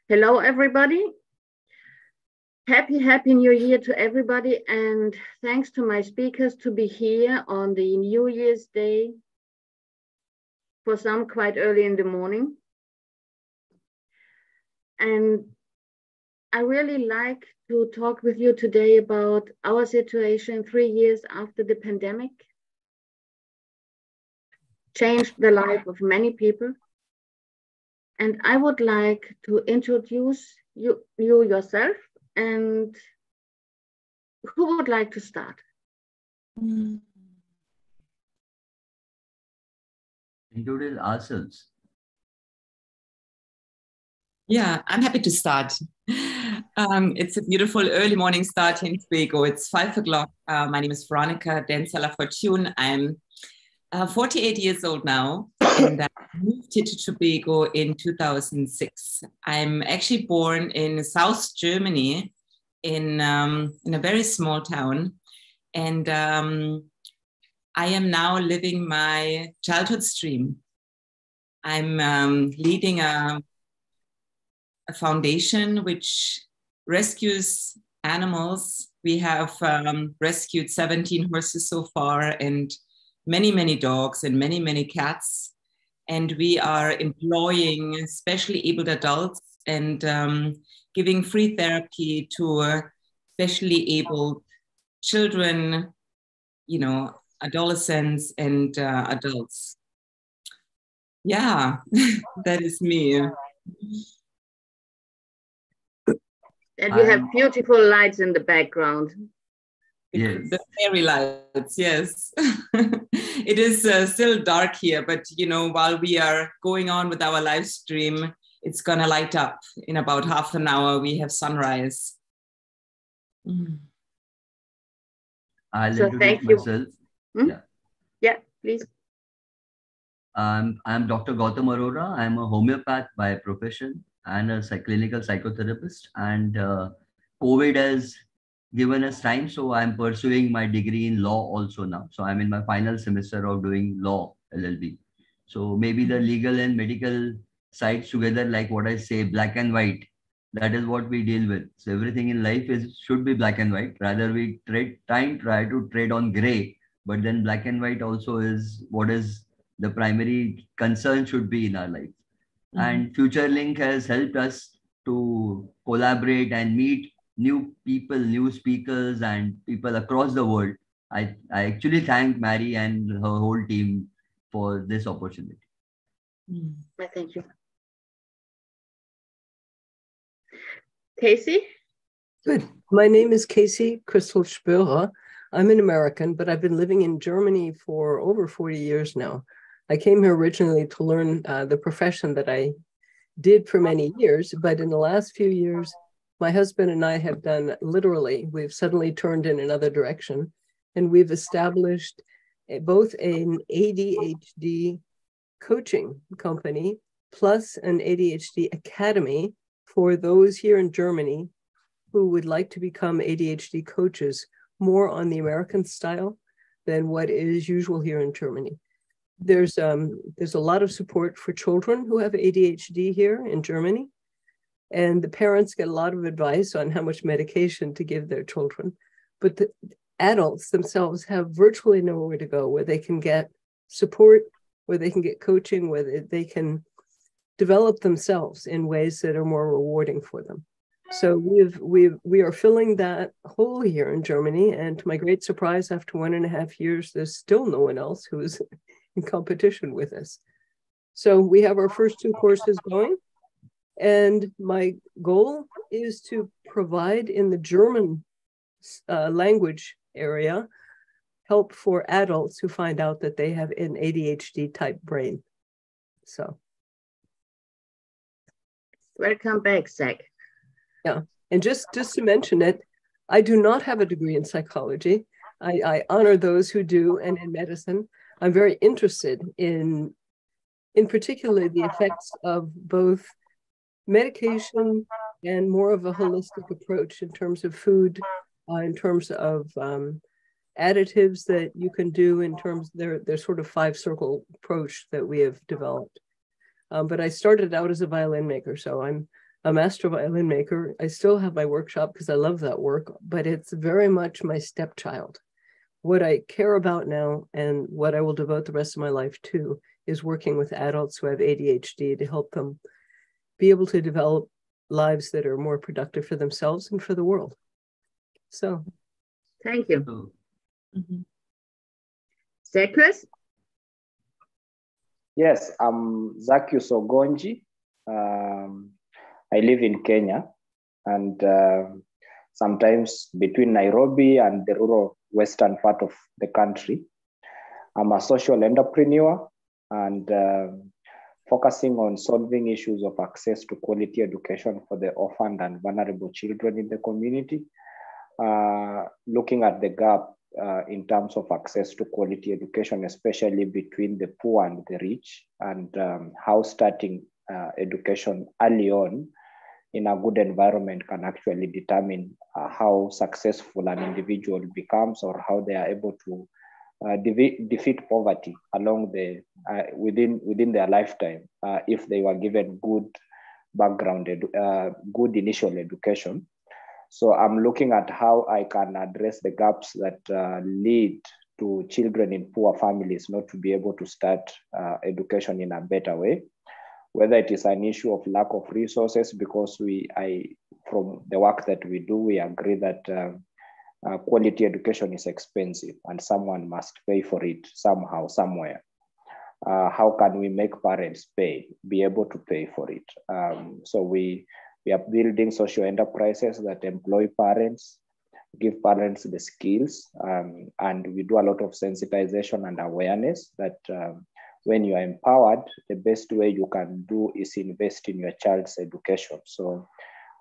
Hello, everybody. Happy New Year to everybody. And thanks to my speakers to be here on the New Year's Day, for some quite early in the morning. And I really like to talk with you today about our situation 3 years after the pandemic. Changed the life of many people. And I would like to introduce you yourself, and who would like to start? Introduce ourselves. Yeah, I'm happy to start. It's a beautiful early morning start here in Tobago. It's 5 o'clock. My name is Veronika, Danzer-La Fortune. I'm 48 years old now, and I moved here to Tobago in 2006. I'm actually born in South Germany in a very small town. And I am now living my childhood dream. I'm leading a foundation which rescues animals. We have rescued 17 horses so far, and many dogs and many cats. And we are employing specially abled adults and giving free therapy to specially abled children, adolescents and adults. Yeah, that is me. And you have beautiful lights in the background. Yes. The fairy lights, yes. It is still dark here, but while we are going on with our live stream, it's gonna light up. In about half an hour, we have sunrise. I'll introduce myself. Yeah, please. I'm Dr. Gautam Arora. I'm a homeopath by profession and a clinical psychotherapist. And COVID has given us time, so I'm pursuing my degree in law also now. So I'm in my final semester of doing law, LLB. So maybe the legal and medical sides together, like what I say, black and white, that is what we deal with. So everything in life should be black and white. Rather we try to trade on gray, but then black and white also is what is the primary concern should be in our life. And FutureLink has helped us to collaborate and meet new people, new speakers, and people across the world. I actually thank Mary and her whole team for this opportunity. Thank you. Kacy? Good. My name is Kacy Crystal-Spörer. I'm an American, but I've been living in Germany for over 40 years now. I came here originally to learn the profession that I did for many years, but in the last few years, my husband and I have done we've suddenly turned in another direction, and we've established both an ADHD coaching company plus an ADHD academy for those here in Germany who would like to become ADHD coaches, more on the American style than what is usual here in Germany. There's a lot of support for children who have ADHD here in Germany, and the parents get a lot of advice on how much medication to give their children. But the adults themselves have virtually nowhere to go where they can get support, where they can get coaching, where they can develop themselves in ways that are more rewarding for them. So we are filling that hole here in Germany, and to my great surprise, after 1.5 years, there's still no one else who is in competition with us. So we have our first 2 courses going, and my goal is to provide in the German language area help for adults who find out that they have an ADHD type brain. So. Welcome back, Zach. Yeah, and just to mention it, I do not have a degree in psychology. I honor those who do, and in medicine. I'm very interested in particular the effects of both medication and more of a holistic approach in terms of food, in terms of additives that you can do, in terms of their sort of 5-circle approach that we have developed. But I started out as a violin maker, so I'm a master violin maker. I still have my workshop because I love that work, but it's very much my stepchild. What I care about now and what I will devote the rest of my life to is working with adults who have ADHD to help them be able to develop lives that are more productive for themselves and for the world. So, thank you. Zachuas? Yes, I'm Zachuas Ogonji. I live in Kenya, and sometimes between Nairobi and the rural western part of the country. I'm a social entrepreneur and focusing on solving issues of access to quality education for the orphaned and vulnerable children in the community, looking at the gap in terms of access to quality education, especially between the poor and the rich, and how starting education early on in a good environment can actually determine how successful an individual becomes or how they are able to defeat poverty along the within their lifetime if they were given good background, good initial education. So I'm looking at how I can address the gaps that lead to children in poor families not to be able to start education in a better way, whether it is an issue of lack of resources, because from the work that we do, we agree that quality education is expensive and someone must pay for it somehow, somewhere. How can we make parents be able to pay for it? So we are building social enterprises that employ parents, give parents the skills, and we do a lot of sensitization and awareness that when you are empowered, the best way you can do is invest in your child's education. So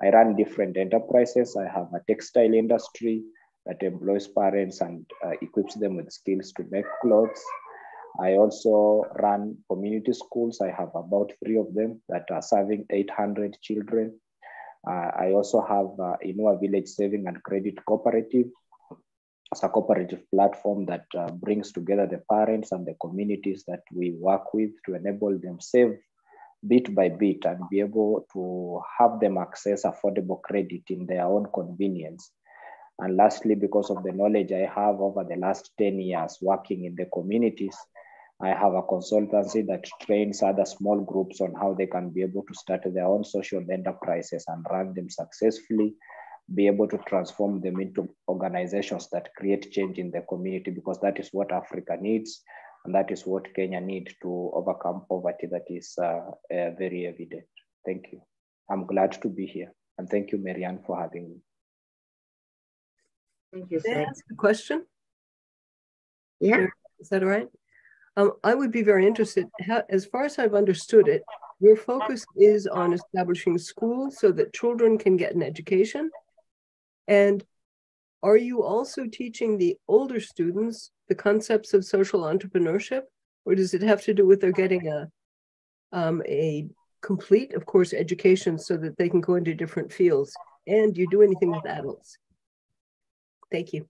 I run different enterprises. I have a textile industry that employs parents and equips them with skills to make clothes. I also run community schools. I have about 3 of them that are serving 800 children. I also have Inua Village Saving and Credit Cooperative. It's a cooperative platform that brings together the parents and the communities that we work with to enable them save bit by bit and be able to have them access affordable credit in their own convenience. And lastly, because of the knowledge I have over the last 10 years working in the communities, I have a consultancy that trains other small groups on how they can be able to start their own social enterprises and run them successfully, be able to transform them into organizations that create change in the community, because that is what Africa needs. And that is what Kenya needs to overcome poverty that is very evident. Thank you. I'm glad to be here. And thank you, Marianne, for having me. Thank you, May I Zach. ask a question? Yeah. Is that all right? I would be very interested, as far as I've understood it, your focus is on establishing schools so that children can get an education. And are you also teaching the older students the concepts of social entrepreneurship, or does it have to do with their getting a complete, of course, education so that they can go into different fields? And do you do anything with adults? Thank you.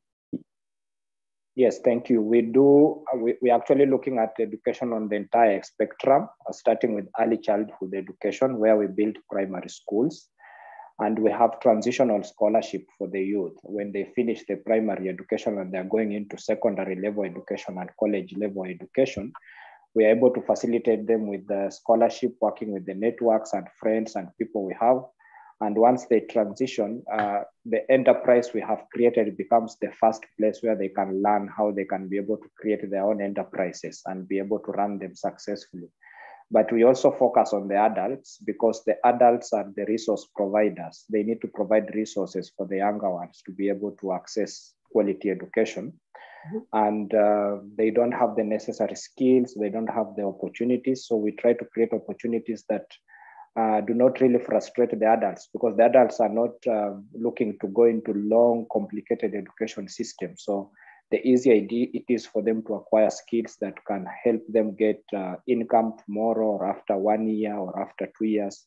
Yes, thank you. We're actually looking at education on the entire spectrum, starting with early childhood education, where we build primary schools. And we have transitional scholarship for the youth. When they finish the primary education and they're going into secondary level education and college level education, we are able to facilitate them with the scholarship, working with the networks and friends and people we have. And once they transition, the enterprise we have created becomes the first place where they can learn how they can be able to create their own enterprises and be able to run them successfully. But we also focus on the adults, because the adults are the resource providers. They need to provide resources for the younger ones to be able to access quality education. And they don't have the necessary skills, they don't have the opportunities. So we try to create opportunities that do not really frustrate the adults, because the adults are not looking to go into long, complicated education systems. So the easier it is for them to acquire skills that can help them get income tomorrow or after 1 year or after 2 years.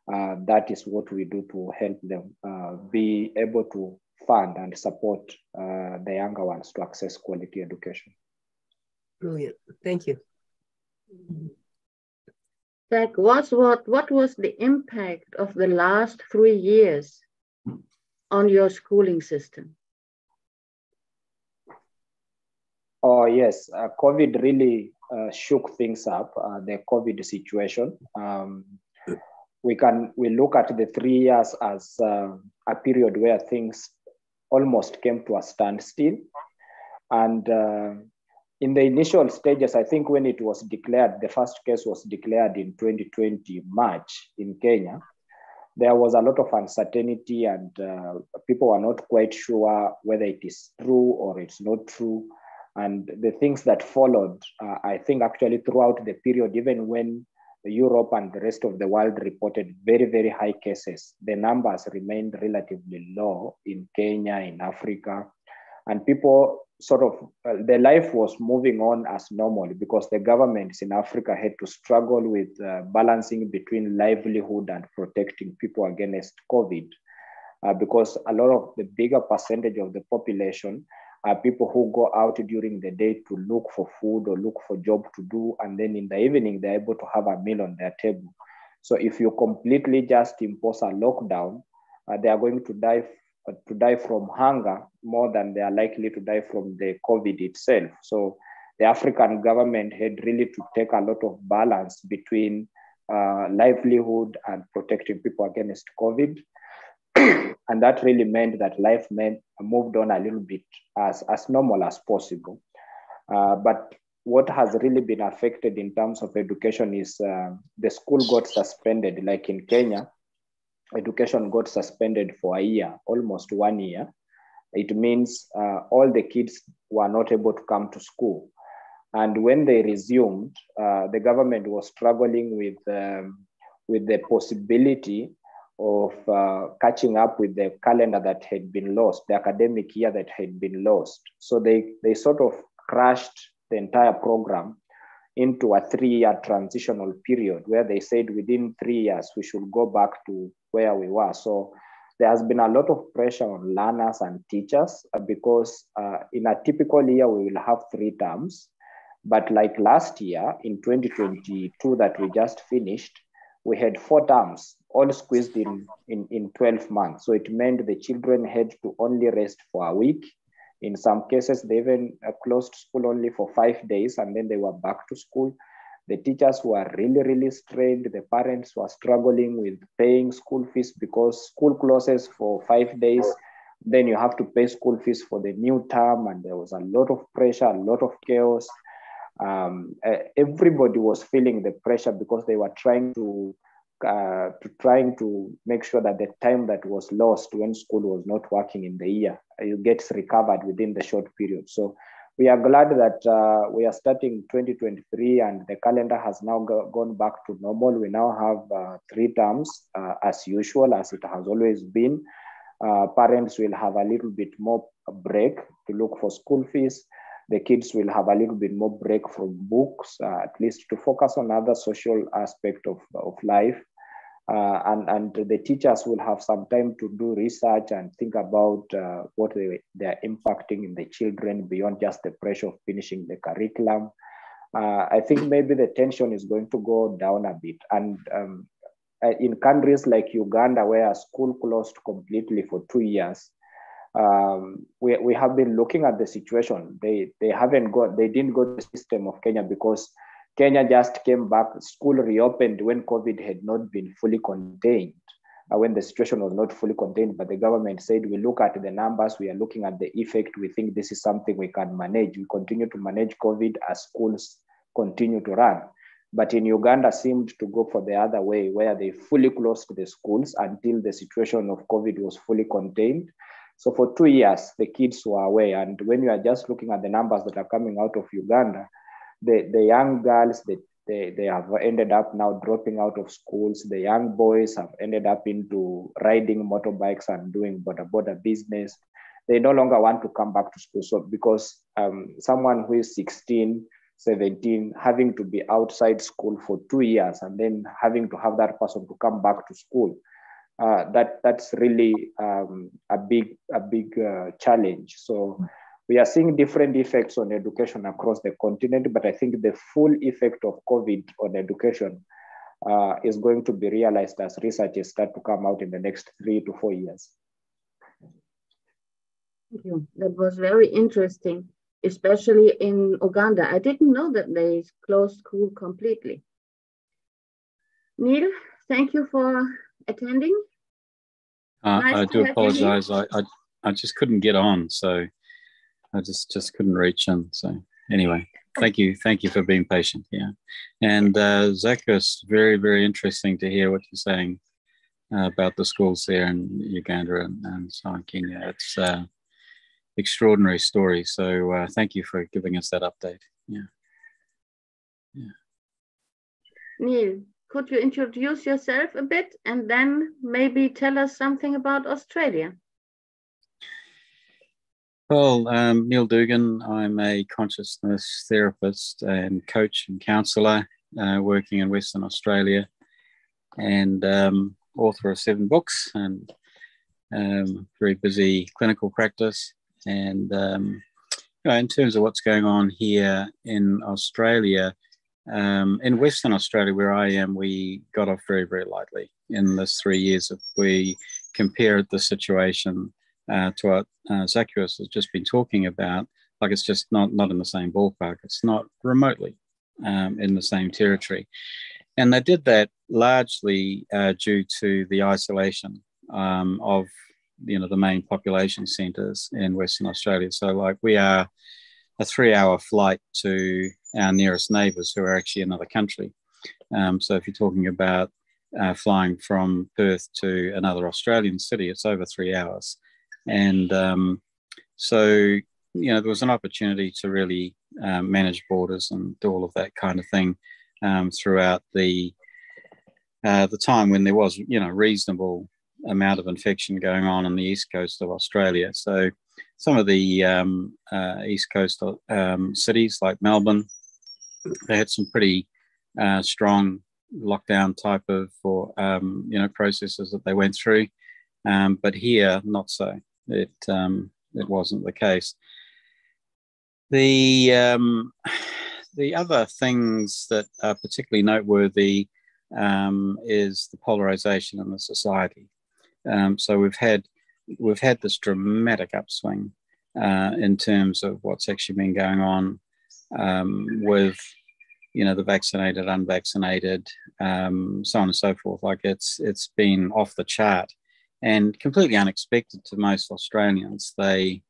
That is what we do to help them be able to fund and support the younger ones to access quality education. Brilliant. Thank you. Zach, what was the impact of the last 3 years on your schooling system? Oh, yes. COVID really shook things up, the COVID situation. We look at the 3 years as a period where things almost came to a standstill. And in the initial stages, I think when it was declared, the first case was declared in 2020 March in Kenya, there was a lot of uncertainty and people were not quite sure whether it is true or it's not true. And the things that followed, I think actually throughout the period, even when Europe and the rest of the world reported very, very high cases, the numbers remained relatively low in Kenya, in Africa. And people sort of, their life was moving on as normal because the governments in Africa had to struggle with balancing between livelihood and protecting people against COVID. Because a lot of the bigger percentage of the population are people who go out during the day to look for food or look for job to do. And then in the evening, they're able to have a meal on their table. So if you completely just impose a lockdown, they are going to die from hunger more than they are likely to die from the COVID itself. So the African government had really to take a lot of balance between livelihood and protecting people against COVID. And that really meant that life moved on a little bit as normal as possible. But what has really been affected in terms of education is the school got suspended. Like in Kenya, education got suspended for a year, almost 1 year. It means all the kids were not able to come to school. And when they resumed, the government was struggling with the possibility of catching up with the calendar that had been lost, the academic year that had been lost. So they sort of crashed the entire program into a 3-year transitional period where they said within 3 years, we should go back to where we were. So there has been a lot of pressure on learners and teachers because in a typical year, we will have 3 terms. But like last year in 2022 that we just finished, we had 4 terms, all squeezed in 12 months. So it meant the children had to only rest for a week. In some cases, they even closed school only for 5 days and then they were back to school. The teachers were really, really strained. The parents were struggling with paying school fees because school closes for 5 days. Then you have to pay school fees for the new term. And there was a lot of pressure, a lot of chaos. Everybody was feeling the pressure because they were trying to make sure that the time that was lost when school was not working in the year, it gets recovered within the short period. So we are glad that we are starting 2023 and the calendar has now gone back to normal. We now have 3 terms as usual, as it has always been. Parents will have a little bit more break to look for school fees. The kids will have a little bit more break from books, at least to focus on other social aspect of life. And the teachers will have some time to do research and think about what they are impacting in the children beyond just the pressure of finishing the curriculum. I think maybe the tension is going to go down a bit. And in countries like Uganda, where a school closed completely for 2 years, we have been looking at the situation. They didn't go to the system of Kenya because Kenya just came back. School reopened when COVID had not been fully contained, when the situation was not fully contained. But the government said, we look at the numbers, we are looking at the effect. We think this is something we can manage. We continue to manage COVID as schools continue to run. But in Uganda seemed to go for the other way, where they fully closed the schools until the situation of COVID was fully contained. So for 2 years, the kids were away. And when you are just looking at the numbers that are coming out of Uganda, the young girls, they have ended up now dropping out of schools. The young boys have ended up into riding motorbikes and doing border business. They no longer want to come back to school. So because someone who is 16, 17, having to be outside school for 2 years and then having to have that person to come back to school, that's really a big challenge. So we are seeing different effects on education across the continent, but I think the full effect of COVID on education is going to be realized as researches start to come out in the next 3 to 4 years. Thank you. That was very interesting, especially in Uganda. I didn't know that they closed school completely. Neil, thank you for attending. Nice I do apologize. you I just couldn't get on, so I just couldn't reach in. So anyway, thank you for being patient. Yeah, and Zachuas, very, very interesting to hear what you're saying about the schools there in Uganda and so on, Kenya. It's extraordinary story. So thank you for giving us that update. Yeah. Neil, could you introduce yourself a bit and then maybe tell us something about Australia? Well, Neil Dugan, I'm a consciousness therapist and coach and counsellor working in Western Australia, and author of 7 books and very busy clinical practice. And in terms of what's going on here in Australia, in Western Australia, where I am, we got off very, very lightly in this 3 years. If we compared the situation to what Zachuas has just been talking about, like it's just not in the same ballpark. It's not remotely in the same territory. And they did that largely due to the isolation of the main population centres in Western Australia. So like we are a 3-hour flight to our nearest neighbours who are actually another country. So if you're talking about flying from Perth to another Australian city, it's over 3 hours. And so, there was an opportunity to really manage borders and do all of that kind of thing throughout the time when there was, reasonable amount of infection going on the east coast of Australia. So some of the east coast cities like Melbourne, they had some pretty strong lockdown type of processes that they went through. But here, not so. It wasn't the case. The other things that are particularly noteworthy is the polarization in the society. So we've had this dramatic upswing in terms of what's actually been going on with the vaccinated, unvaccinated, so on and so forth. Like it's been off the chart and completely unexpected to most Australians. They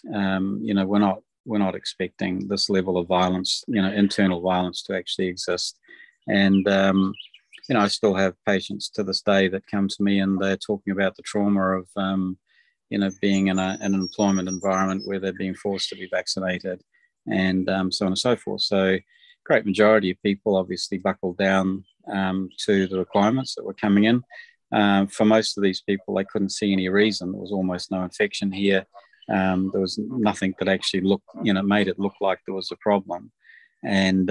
we're not expecting this level of violence, internal violence to actually exist. And I still have patients to this day that come to me and they're talking about the trauma of being in an employment environment where they're being forced to be vaccinated and so on and so forth. So great majority of people obviously buckled down to the requirements that were coming in. For most of these people, they couldn't see any reason. There was almost no infection here. There was nothing that actually made it look like there was a problem. And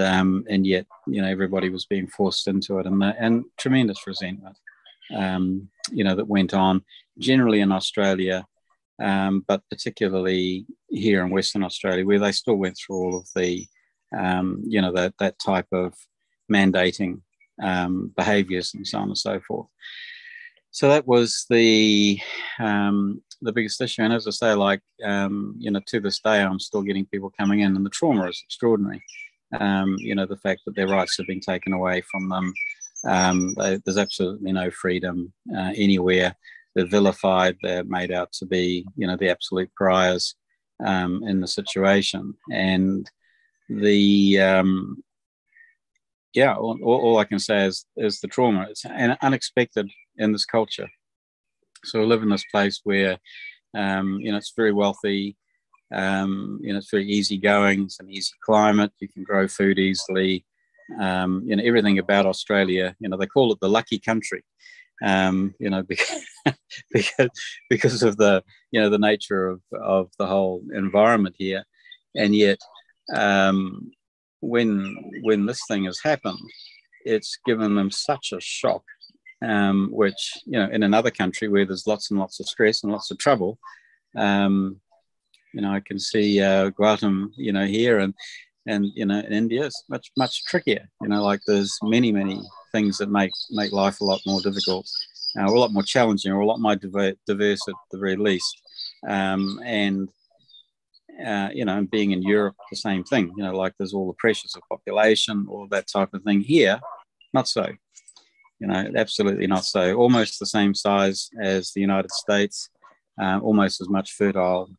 yet, everybody was being forced into it, and tremendous resentment, that went on generally in Australia, but particularly here in Western Australia, where they still went through all of the, that type of mandating behaviours and so on and so forth. So that was the biggest issue. And as I say, to this day, I'm still getting people coming in, and the trauma is extraordinary. The fact that their rights have been taken away from them. There's absolutely no freedom anywhere. They're vilified. They're made out to be, the absolute pariahs in the situation. And all I can say is the trauma. It's unexpected in this culture. So we live in this place where, it's very wealthy. It's very easygoing. It's an easy climate. You can grow food easily. Everything about Australia. They call it the lucky country. Because of the the nature of the whole environment here, and yet when this thing has happened, it's given them such a shock, which in another country where there's lots and lots of stress and lots of trouble. I can see Gautam, here, and And, in India, it's much, much trickier. Like there's many, many things that make life a lot more difficult, a lot more challenging, or a lot more diverse at the very least. And being in Europe, the same thing. Like there's all the pressures of population, all of that type of thing. Here, not so. Absolutely not so. Almost the same size as the United States, almost as much fertile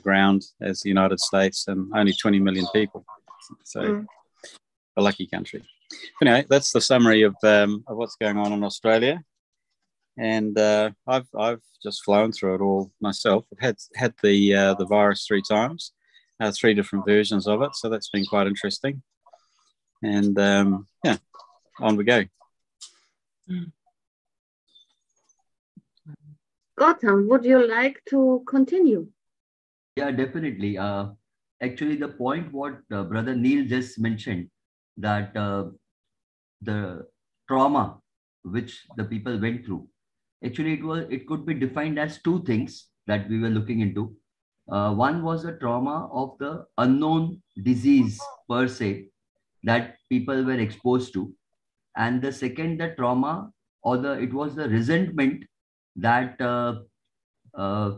ground as the United States, and only 20 million people. So a lucky country. Anyway, that's the summary of what's going on in Australia. And I've just flown through it all myself. I've had the virus 3 times, 3 different versions of it. So that's been quite interesting. And on we go. Gautam, would you like to continue? Yeah, definitely. Actually, the point what Brother Neil just mentioned, that the trauma which the people went through, actually it could be defined as 2 things that we were looking into. One was the trauma of the unknown disease per se that people were exposed to. And the second, the trauma, or it was the resentment that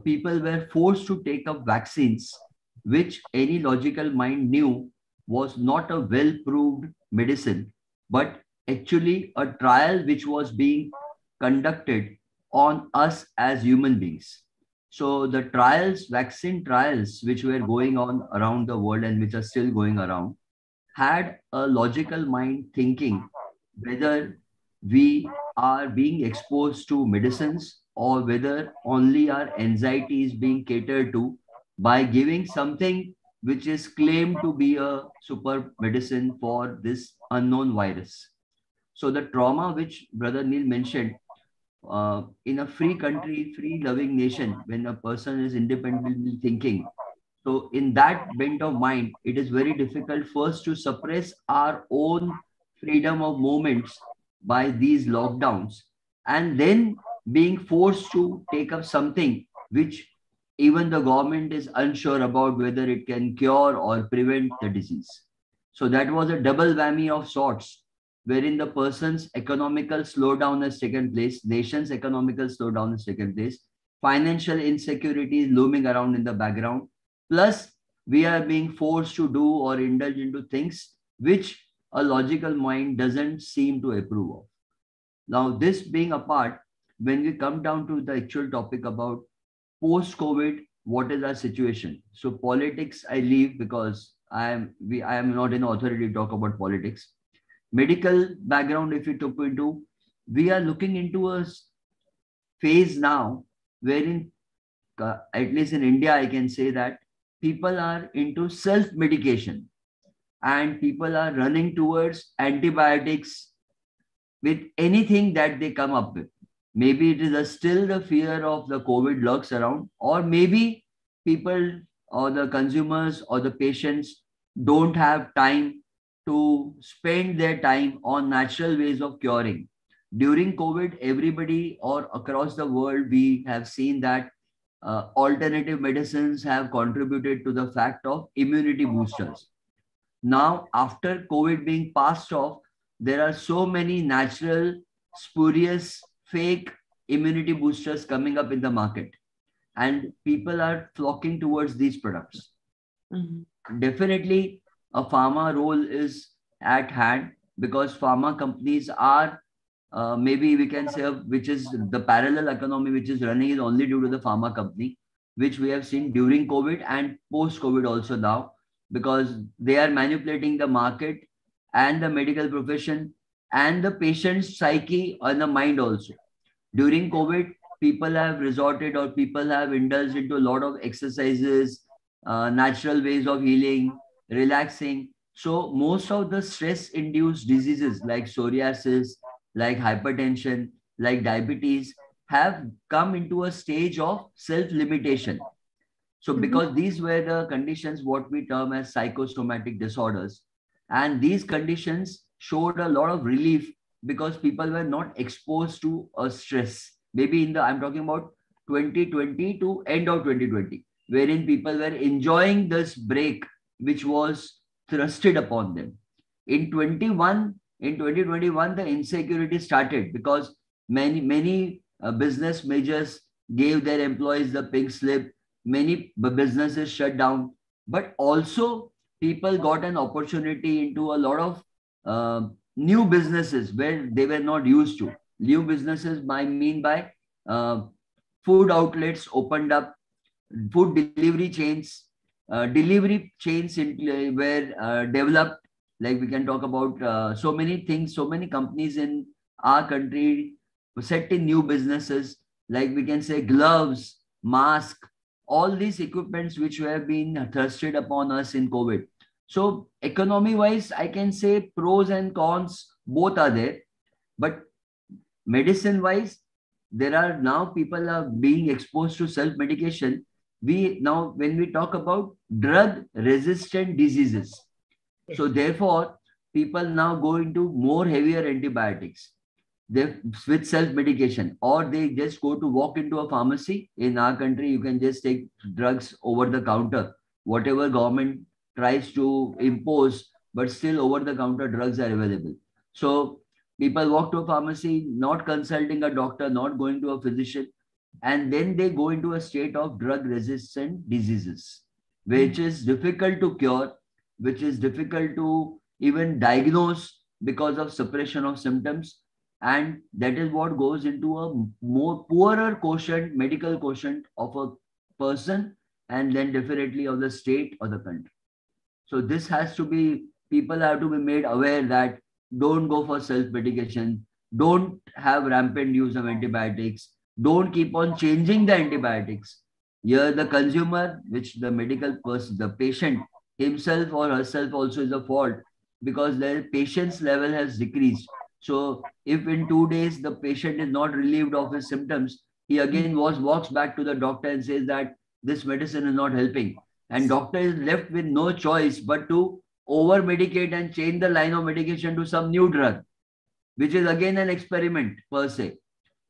people were forced to take up vaccines, which any logical mind knew was not a well-proved medicine, but actually a trial which was being conducted on us as human beings. So the vaccine trials, which were going on around the world and which are still going around, had a logical mind thinking whether we are being exposed to medicines or whether only our anxiety is being catered to by giving something which is claimed to be a super medicine for this unknown virus. So the trauma which Brother Neil mentioned, in a free country, free loving nation, when a person is independently thinking, so in that bent of mind, it is very difficult first to suppress our own freedom of movements by these lockdowns, and then being forced to take up something which even the government is unsure about whether it can cure or prevent the disease. So that was a double whammy of sorts, wherein the person's economical slowdown has taken place, nation's economical slowdown has taken place, financial insecurity is looming around in the background, plus we are being forced to do or indulge into things which a logical mind doesn't seem to approve of. Now, this being apart, when we come down to the actual topic about post-COVID, what is our situation? So politics, I leave because I am not an authority to talk about politics. Medical background, if you took into, we are looking into a phase now wherein, at least in India, I can say that people are into self-medication and people are running towards antibiotics with anything that they come up with. Maybe it is still the fear of the COVID lurks around, or maybe people or the consumers or the patients don't have time to spend their time on natural ways of curing. During COVID, everybody or across the world, we have seen that alternative medicines have contributed to the fact of immunity boosters. Now, after COVID being passed off, there are so many natural, spurious, fake immunity boosters coming up in the market, and people are flocking towards these products. Definitely, a pharma role is at hand because pharma companies are, maybe we can say, which is the parallel economy which is running is only due to the pharma company, which we have seen during COVID and post-COVID also now, because they are manipulating the market and the medical profession and the patient's psyche and the mind also. During COVID, people have resorted or people have indulged into a lot of exercises, natural ways of healing, relaxing. So most of the stress-induced diseases like psoriasis, like hypertension, like diabetes have come into a stage of self-limitation. So because these were the conditions what we term as psychosomatic disorders, and these conditions showed a lot of relief because people were not exposed to a stress. Maybe I'm talking about 2020 to end of 2020, wherein people were enjoying this break, which was thrusted upon them. In 2021, the insecurity started because many business majors gave their employees the pink slip. Many businesses shut down, but also people got an opportunity into a lot of new businesses where they were not used to. New businesses, I mean by uh, food outlets opened up, food delivery chains were developed. Like we can talk about so many things, so many companies in our country set in new businesses, like we can say gloves, mask, all these equipments which have been thrusted upon us in COVID. So economy wise, I can say pros and cons both are there, but medicine wise, there are now people are being exposed to self medication. We now, when we talk about drug resistant diseases, so therefore people now go into more heavier antibiotics, they with self medication, or they just go to walk into a pharmacy. In our country, you can just take drugs over the counter, whatever government tries to impose, but still over the counter drugs are available. So people walk to a pharmacy, not consulting a doctor, not going to a physician, and then they go into a state of drug resistant diseases, which is difficult to cure, which is difficult to even diagnose because of suppression of symptoms. And that is what goes into a more poorer quotient, medical quotient of a person, and then definitely of the state or the country. So this has to be, people have to be made aware that don't go for self-medication, don't have rampant use of antibiotics, don't keep on changing the antibiotics. Here the consumer, which the medical person, the patient himself or herself also is a fault, because their patience level has decreased. So if in 2 days the patient is not relieved of his symptoms, he again walks back to the doctor and says that this medicine is not helping. And doctor is left with no choice but to over medicate and change the line of medication to some new drug, which is again an experiment per se.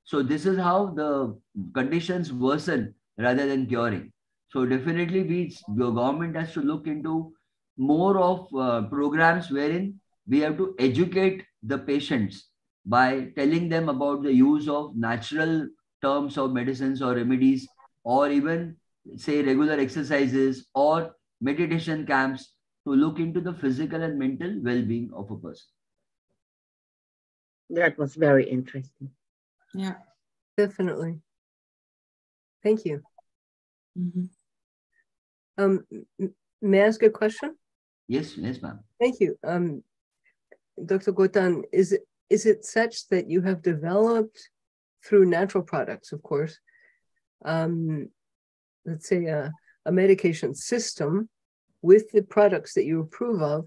So this is how the conditions worsen rather than curing. So definitely the government has to look into more of programs wherein we have to educate the patients by telling them about the use of natural terms of medicines or remedies, or even say regular exercises or meditation camps to look into the physical and mental well-being of a person. That was very interesting. Yeah, Definitely. Thank you. May I ask a question? Yes, ma'am. Thank you. Dr. Gautam, is it such that you have developed through natural products, of course, let's say a medication system with the products that you approve of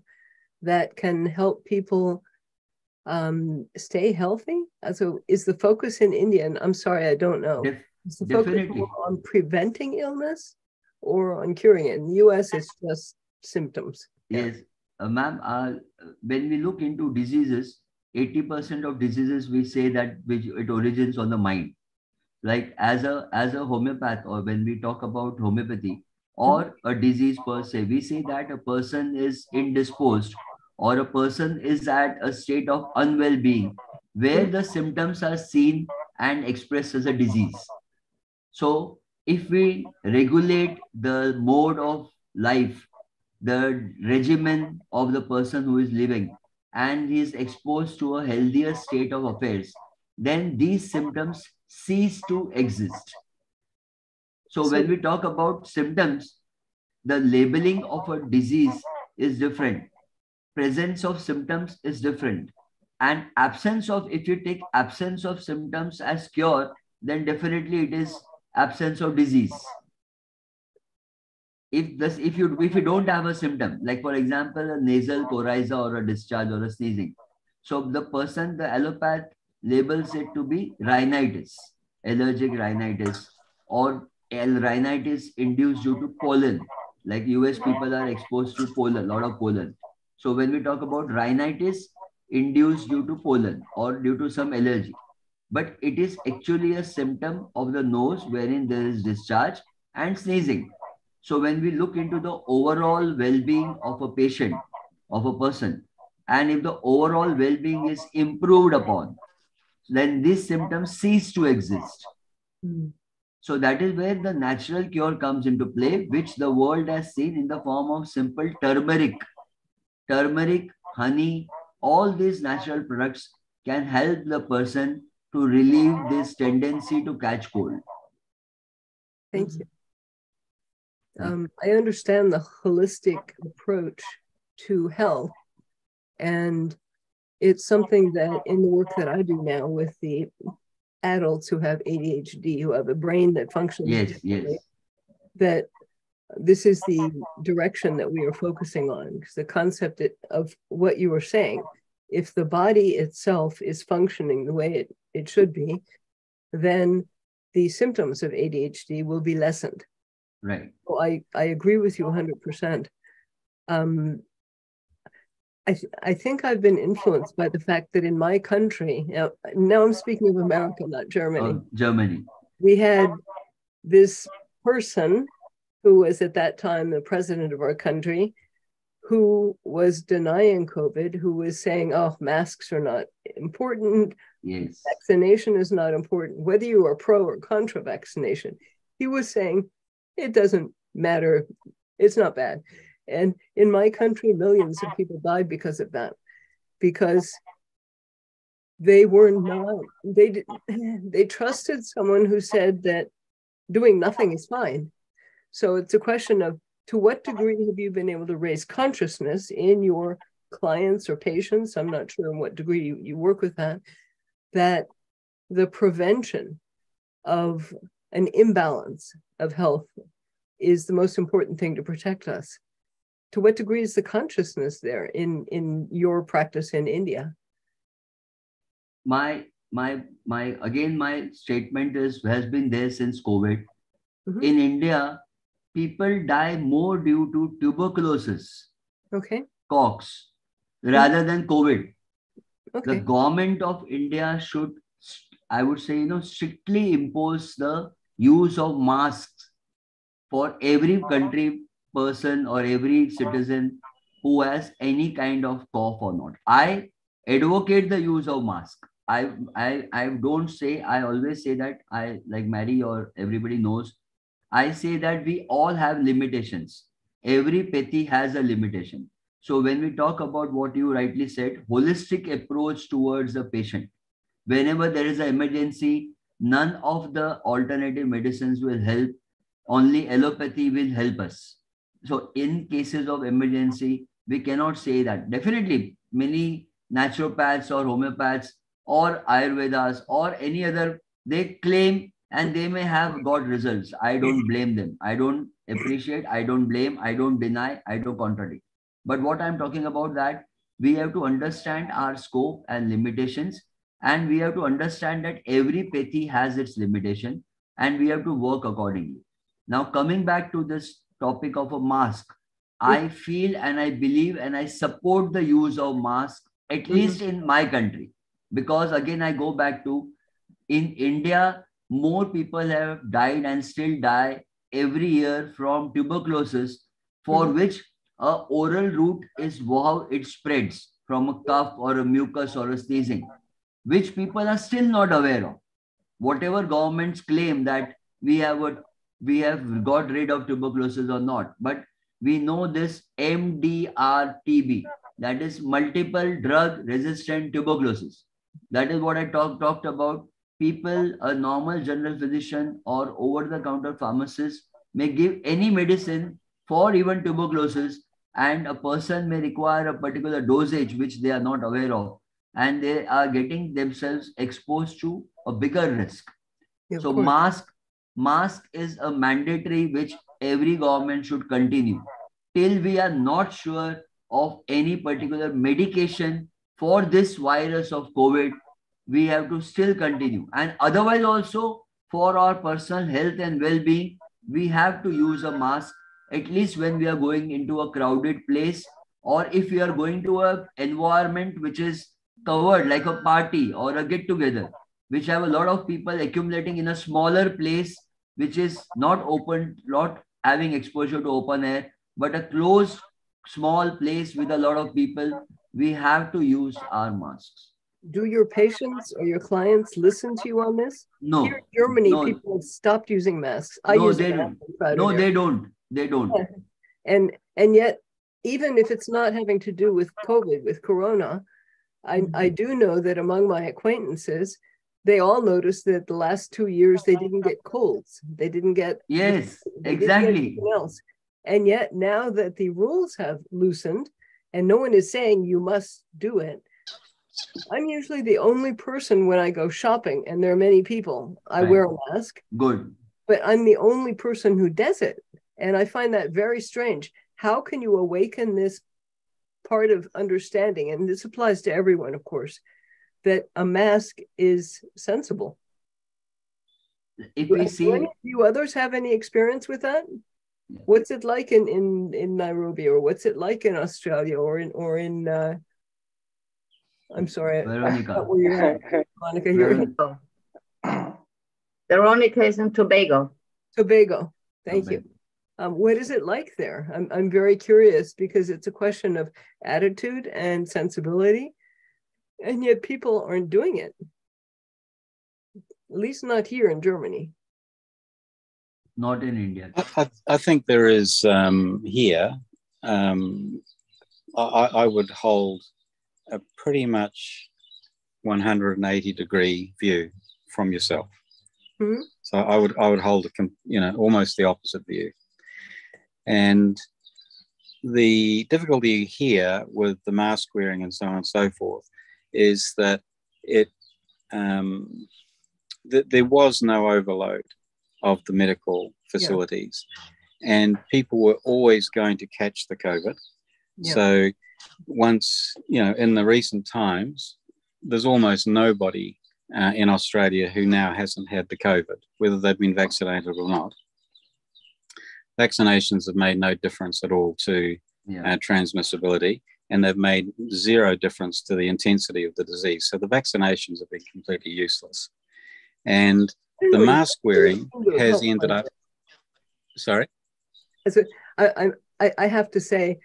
that can help people stay healthy? So is the focus in India, and I'm sorry, I don't know, is the focus Definitely on preventing illness or on curing it? In the US, it's just symptoms. Yes, ma'am, when we look into diseases, 80% of diseases we say that it origins on the mind. Like as a homeopath, or when we talk about homeopathy or a disease per se, we say that a person is indisposed or a person is at a state of unwell being where the symptoms are seen and expressed as a disease. So if we regulate the mode of life, the regimen of the person who is living, and he is exposed to a healthier state of affairs, then these symptoms cease to exist. So when we talk about symptoms, the labeling of a disease is different. Presence of symptoms is different. And if you take absence of symptoms as cure, then definitely it is absence of disease. If you don't have a symptom, like for example, a nasal coryza or a discharge or a sneezing, so the allopath labels it to be rhinitis, allergic rhinitis, or rhinitis induced due to pollen. Like US people are exposed to pollen, a lot of pollen. So when we talk about rhinitis induced due to pollen or due to some allergy, but it is actually a symptom of the nose wherein there is discharge and sneezing. So when we look into the overall well-being of a patient, of a person, and if the overall well-being is improved upon, then these symptoms cease to exist. So that is where the natural cure comes into play, which the world has seen in the form of simple turmeric. Turmeric, honey, all these natural products can help the person to relieve this tendency to catch cold. Thank you. I understand the holistic approach to health, and it's something that in the work that I do now with the adults who have ADHD, who have a brain that functions differently, that this is the direction that we are focusing on, because the concept of what you were saying, if the body itself is functioning the way it should be, then the symptoms of ADHD will be lessened. Right. So I agree with you 100%. I think I've been influenced by the fact that in my country, now I'm speaking of America, not Germany. Germany. We had this person who was at that time the president of our country, who was denying COVID, who was saying, oh, masks are not important. Yes. Vaccination is not important, whether you are pro or contra vaccination. He was saying, it doesn't matter. It's not bad. And in my country, millions of people died because of that, because they were not, they trusted someone who said that doing nothing is fine. So it's a question of, to what degree have you been able to raise consciousness in your clients or patients? I'm not sure in what degree you work with that the prevention of an imbalance of health is the most important thing to protect us. To what degree is the consciousness there in your practice in India? My statement has been there since COVID. In India, people die more due to tuberculosis, COX, rather than COVID. The government of India should, I would say, strictly impose the use of masks for every country person or every citizen who has any kind of cough or not. I advocate the use of mask. I don't say, I always say that, I, like Mary or everybody knows, I say that we all have limitations. Every pathy has a limitation. So when we talk about what you rightly said, holistic approach towards the patient, whenever there is an emergency, none of the alternative medicines will help. Only allopathy will help us. So in cases of emergency, we cannot say that. Definitely, many naturopaths or homeopaths or Ayurvedas or any other, they claim and they may have got results. I don't blame them. I don't appreciate, I don't blame, I don't deny, I don't contradict. But what I'm talking about, that we have to understand our scope and limitations, and we have to understand that every pathy has its limitation, and we have to work accordingly. Now, coming back to this topic of a mask, I feel and I believe and I support the use of mask, at least in my country. Because again, I go back to, in India, more people have died and still die every year from tuberculosis, for which a oral route is how it spreads from a cough or a mucus or a sneezing, which people are still not aware of. Whatever governments claim that we have got rid of tuberculosis or not, but we know this MDR-TB, that is multiple drug resistant tuberculosis. That is what I talked about. People, a normal general physician or over-the-counter pharmacist may give any medicine for even tuberculosis, and a person may require a particular dosage which they are not aware of, and they are getting themselves exposed to a bigger risk. So mask is a mandatory which every government should continue till we are not sure of any particular medication for this virus of COVID. We have to still continue, and otherwise also for our personal health and well-being, we have to use a mask, at least when we are going into a crowded place, or if we are going to an environment which is covered, like a party or a get-together, which have a lot of people accumulating in a smaller place, which is not open, not having exposure to open air, but a closed small place with a lot of people, we have to use our masks. Do your patients or your clients listen to you on this? No. Here in Germany, no, people have stopped using masks. I no, use they a mask. don't. No, they don't. They don't. And yet, even if it's not having to do with COVID, with Corona, I do know that among my acquaintances, they all noticed that the last 2 years they didn't get colds. They didn't get Exactly. anything else. And yet now that the rules have loosened and no one is saying you must do it, I'm usually the only person when I go shopping, and there are many people, I wear a mask. Good. But I'm the only person who does it. And I find that very strange. How can you awaken this part of understanding? And this applies to everyone, of course, that a mask is sensible. If we see, do any of you others have any experience with that? What's it like in Nairobi, or what's it like in Australia, or in I'm sorry, Veronica. where you're at. Veronica, you're in Veronica is in Tobago. Tobago. Thank you. What is it like there? I'm very curious, because it's a question of attitude and sensibility, and yet people aren't doing it. At least not here in Germany. Not in India. I think there is here. I would hold a pretty much 180-degree view from yourself. Mm-hmm. So I would hold almost the opposite view. And the difficulty here with the mask wearing and so on and so forth is that there was no overload of the medical facilities, and people were always going to catch the COVID. Yeah. So once, in the recent times, there's almost nobody in Australia who now hasn't had the COVID, whether they've been vaccinated or not. Vaccinations have made no difference at all to transmissibility, and they've made zero difference to the intensity of the disease. So the vaccinations have been completely useless. And the mask wearing has ended up... Sorry? I have to say,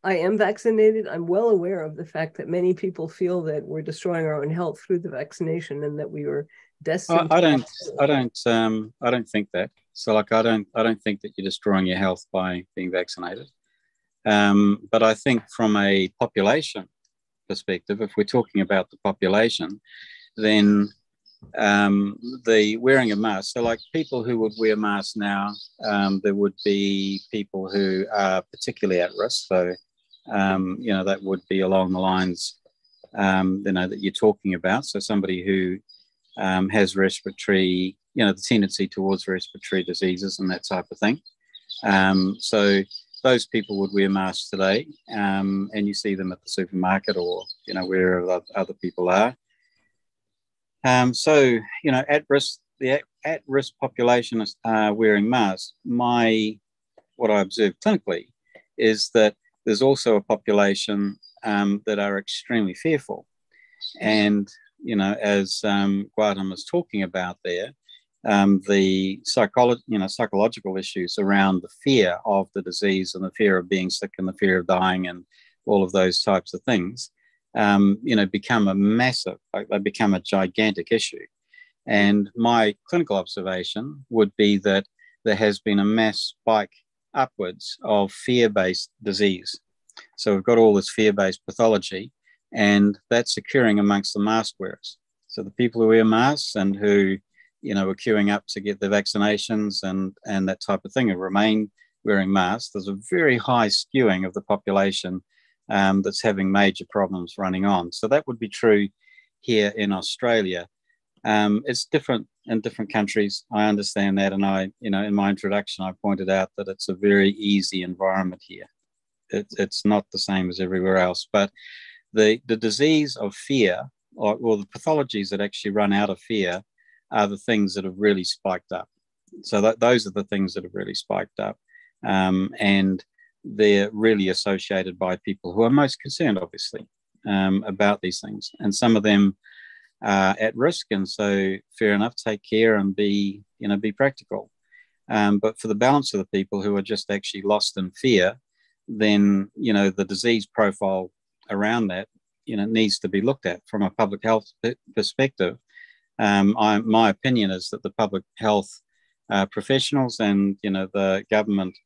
I am vaccinated. I'm well aware of the fact that many people feel that we're destroying our own health through the vaccination, and that we were destined. I don't think that. So, I don't think that you're destroying your health by being vaccinated. But I think from a population perspective, if we're talking about the population, then the wearing a mask. So, like people who would wear masks now, there would be people who are particularly at risk. So, that would be along the lines, that you're talking about. So, somebody who has respiratory, the tendency towards respiratory diseases and that type of thing. So those people would wear masks today, and you see them at the supermarket or, wherever other people are. So, the at-risk population is wearing masks. What I observe clinically is that there's also a population that are extremely fearful. And, as Gautam was talking about there, the psychological issues around the fear of the disease and the fear of being sick and the fear of dying and all of those types of things, become they become a gigantic issue. And my clinical observation would be that there has been a mass spike upwards of fear-based disease. So we've got all this fear-based pathology, and that's occurring amongst the mask wearers. So the people who wear masks and who, are queuing up to get the vaccinations and that type of thing and remain wearing masks, there's a very high skewing of the population that's having major problems running on. So that would be true here in Australia. It's different in different countries. I understand that. And I, in my introduction, I pointed out that it's a very easy environment here. It's not the same as everywhere else. But the disease of fear, or the pathologies that actually run out of fear, are the things that have really spiked up. So those are the things that have really spiked up. And they're really associated by people who are most concerned, obviously, about these things. And some of them are at risk. And so fair enough, take care and be practical. But for the balance of the people who are just actually lost in fear, then, you know, the disease profile around that, you know, needs to be looked at from a public health perspective. My opinion is that the public health professionals and, you know, the government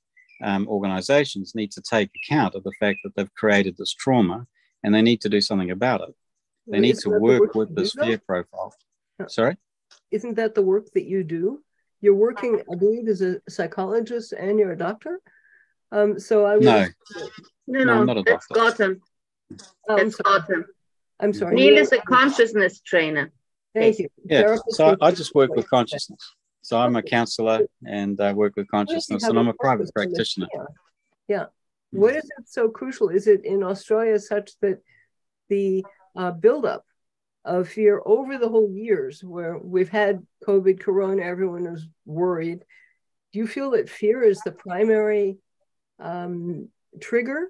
organizations need to take account of the fact that they've created this trauma, and they need to do something about it. They need to work with this fear profile. Sorry? Isn't that the work that you do? You're working, I believe, as a psychologist and you're a doctor? So I No, No, I'm not a that's doctor. Gautam. That's Gautam. I'm sorry. Neil is a consciousness trainer. Thank you. Yeah, so I just work with consciousness. So I'm a counselor and I work with consciousness, and I'm a private practitioner. Yeah. What is it so crucial? Is it in Australia such that the buildup of fear over the whole years, where we've had COVID, Corona, everyone is worried? Do you feel that fear is the primary trigger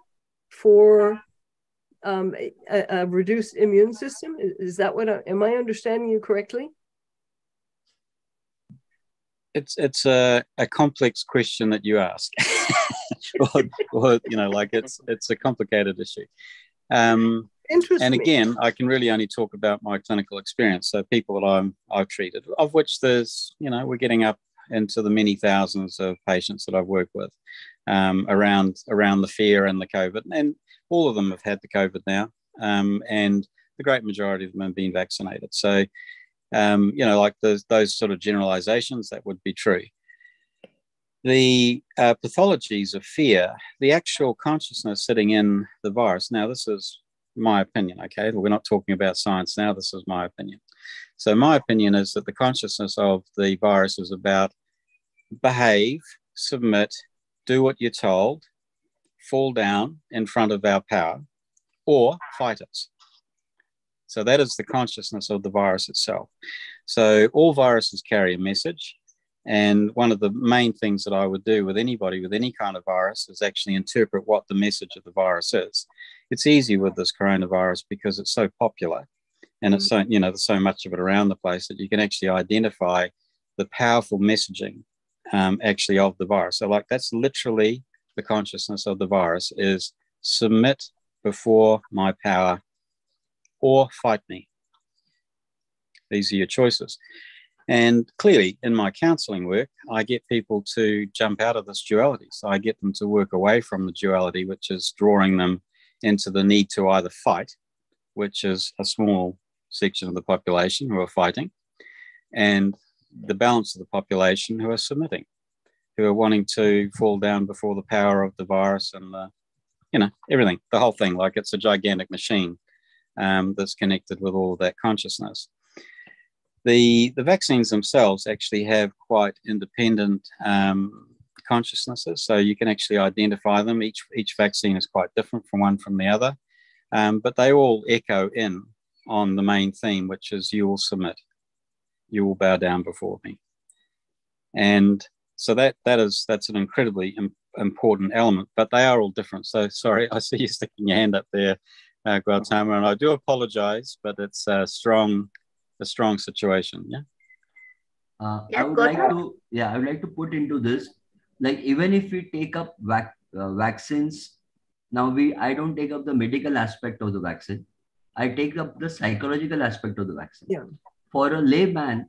for a reduced immune system? Is that what am I understanding you correctly? It's a complex question that you ask. or, you know, like it's a complicated issue. And again, I can really only talk about my clinical experience. So people that I've treated, of which there's, you know, we're getting up into the many thousands of patients that I've worked with around the fear and the COVID, and all of them have had the COVID now, and the great majority of them have been vaccinated. So, you know, like those sort of generalizations, that would be true. The pathologies of fear, the actual consciousness sitting in the virus. Now, this is my opinion, okay? We're not talking about science now. This is my opinion. So my opinion is that the consciousness of the virus is about behave, submit, do what you're told, fall down in front of our power, or fight us. So that is the consciousness of the virus itself. So all viruses carry a message. And one of the main things that I would do with anybody with any kind of virus is actually interpret what the message of the virus is. It's easy with this coronavirus because it's so popular, and it's so, you know, there's so much of it around the place that you can actually identify the powerful messaging actually of the virus. So like that's literally the consciousness of the virus is submit before my power or fight me. These are your choices. And clearly in my counseling work, I get people to jump out of this duality. So I get them to work away from the duality, which is drawing them into the need to either fight, which is a small section of the population who are fighting, and the balance of the population who are submitting, who are wanting to fall down before the power of the virus and the, you know, everything, the whole thing, like it's a gigantic machine that's connected with all of that consciousness. The vaccines themselves actually have quite independent consciousnesses, so you can actually identify them. Each vaccine is quite different from one from the other, but they all echo in on the main theme, which is you will submit, you will bow down before me. And so that's an incredibly important element, but they are all different. So sorry, I see you sticking your hand up there, Gautam, and I do apologize, but it's a strong situation. I would like to put into this, like even if we take up vaccines, now I don't take up the medical aspect of the vaccine. I take up the psychological aspect of the vaccine. Yeah. For a layman,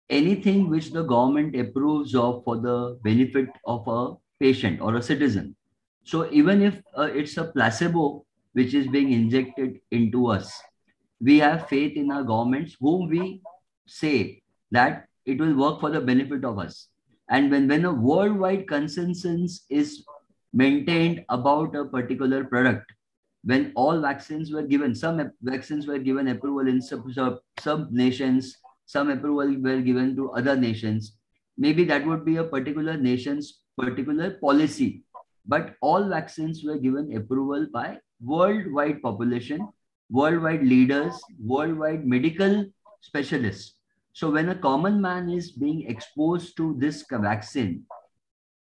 anything which the government approves of for the benefit of a patient or a citizen. So even if it's a placebo which is being injected into us, we have faith in our governments whom we say that it will work for the benefit of us. And when a worldwide consensus is maintained about a particular product, when all vaccines were given, some vaccines were given approval in some nations, some approval were given to other nations. Maybe that would be a particular nation's particular policy. But all vaccines were given approval by worldwide population, worldwide leaders, worldwide medical specialists. So when a common man is being exposed to this vaccine,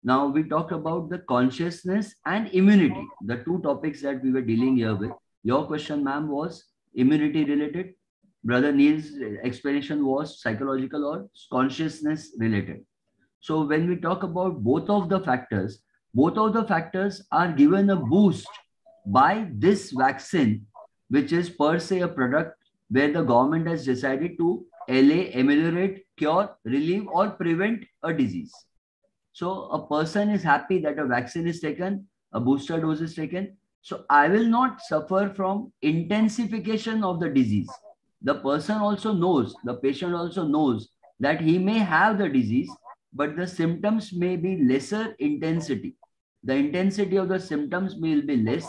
now we talk about the consciousness and immunity, the two topics that we were dealing here with. Your question, ma'am, was immunity related. Brother Neil's explanation was psychological or consciousness related. So when we talk about both of the factors, both of the factors are given a boost by this vaccine, which is per se a product where the government has decided to allay, ameliorate, cure, relieve, or prevent a disease. So a person is happy that a vaccine is taken, a booster dose is taken. So I will not suffer from intensification of the disease. The person also knows, the patient also knows that he may have the disease, but the symptoms may be lesser intensity. The intensity of the symptoms will be less.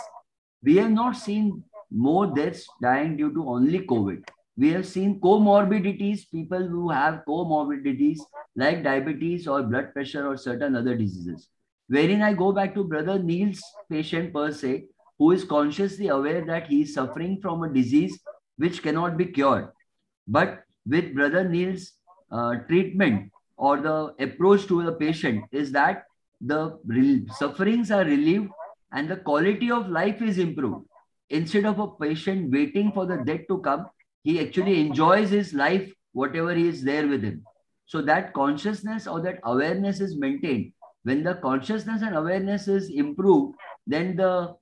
We have not seen more deaths dying due to only COVID. We have seen comorbidities, people who have comorbidities like diabetes or blood pressure or certain other diseases. Wherein I go back to Brother Neil's patient per se, who is consciously aware that he is suffering from a disease which cannot be cured. But with Brother Neil's treatment or the approach to the patient is that the sufferings are relieved and the quality of life is improved. Instead of a patient waiting for the death to come, he actually enjoys his life, whatever he is there with him. So that consciousness or that awareness is maintained. When the consciousness and awareness is improved, then the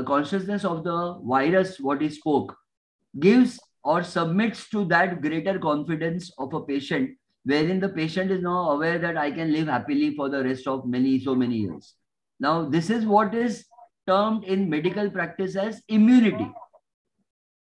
consciousness of the virus, what he spoke, gives or submits to that greater confidence of a patient, wherein the patient is now aware that I can live happily for the rest of so many years. Now, this is what is termed in medical practice as immunity.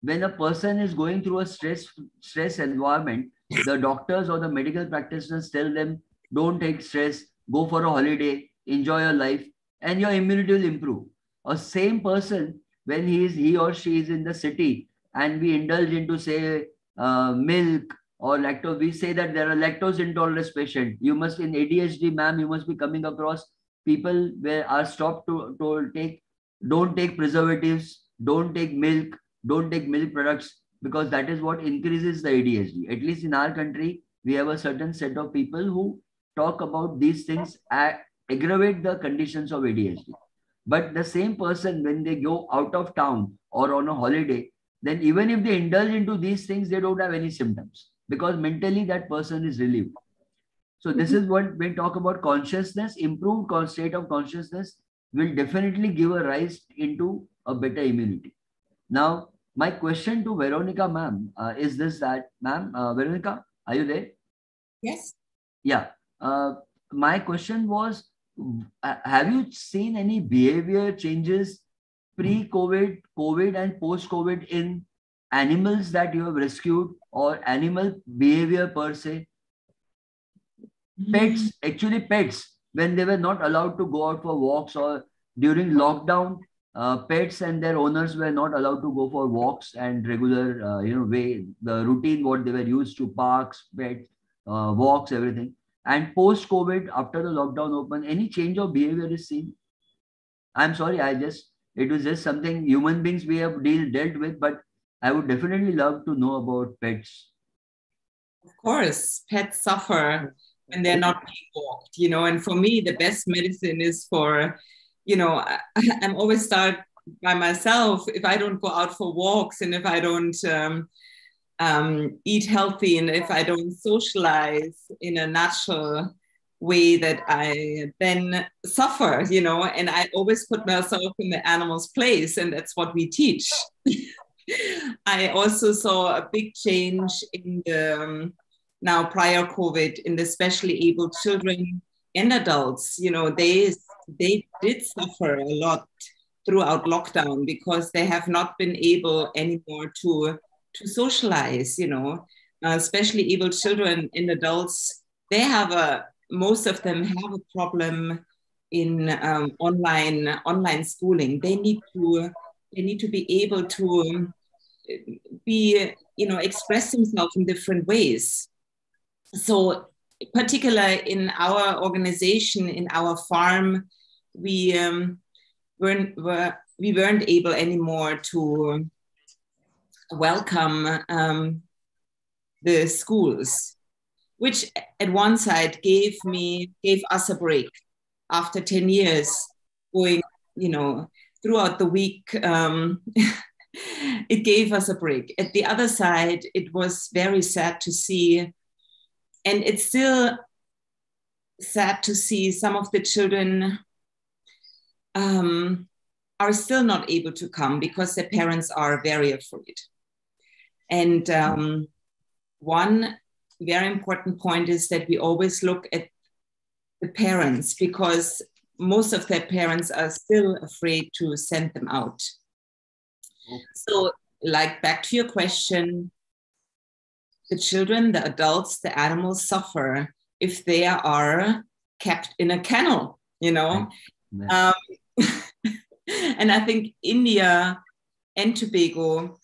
When a person is going through a stress environment, the doctors or the medical practitioners tell them, don't take stress, go for a holiday, enjoy your life, and your immunity will improve. A same person, when he or she is in the city and we indulge into, say, milk or lactose, we say that there are lactose intolerance patients. You must, in ADHD, ma'am, you must be coming across people where are stopped to don't take preservatives, don't take milk products, because that is what increases the ADHD. At least in our country, we have a certain set of people who talk about these things, aggravate the conditions of ADHD. But the same person, when they go out of town or on a holiday, then even if they indulge into these things, they don't have any symptoms because mentally that person is relieved. So this is what we talk about consciousness, improved state of consciousness will definitely give a rise into a better immunity. Now, my question to Veronica, ma'am, is this that, ma'am, Veronica, are you there? Yes. Yeah. My question was, have you seen any behavior changes pre-COVID, COVID and post-COVID in animals that you have rescued or animal behavior per se? Pets, actually pets, when they were not allowed to go out for walks or during lockdown, pets and their owners were not allowed to go for walks and regular, way, the routine, what they were used to, parks, pets, walks, everything. And post-COVID, after the lockdown open, any change of behavior is seen? I'm sorry, it was just something human beings we have dealt with, but I would definitely love to know about pets. Of course, pets suffer when they're not being walked, and for me, the best medicine is for, I'm always start by myself. If I don't go out for walks and if I don't eat healthy and if I don't socialize in a natural way, that I then suffer, and I always put myself in the animal's place, and that's what we teach. I also saw a big change in the now prior COVID in the specially able children and adults. They did suffer a lot throughout lockdown because they have not been able anymore to socialize, especially able children and adults. Most of them have a problem in online schooling. They need to be able to express themselves in different ways. So particularly in our organization, in our farm, we weren't able anymore to welcome the schools, which at one side gave us a break. After 10 years going, throughout the week, it gave us a break. At the other side, it was very sad to see, and it's still sad to see some of the children are still not able to come because their parents are very afraid. And one very important point is that we always look at the parents, because most of their parents are still afraid to send them out. Okay. So, like, back to your question, the children, the adults, the animals suffer if they are kept in a kennel, you know. Right. And I think India and Tobago,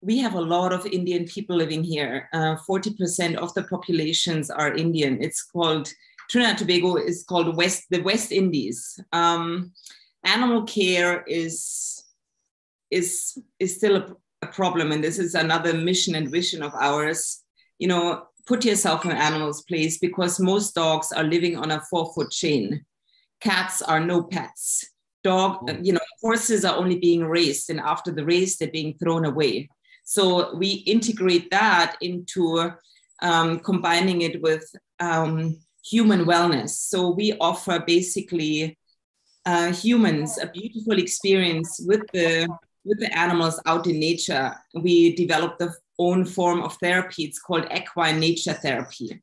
we have a lot of Indian people living here. 40% of the populations are Indian. It's called, Trinidad and Tobago is called the West Indies. Animal care is still a problem, and this is another mission and vision of ours. You know, put yourself in animals' place, because most dogs are living on a 4-foot chain. Cats are no pets. Horses are only being raised, and after the race, they're being thrown away. So we integrate that into combining it with human wellness. So we offer basically humans a beautiful experience with the animals out in nature. We developed our own form of therapy. It's called equine nature therapy.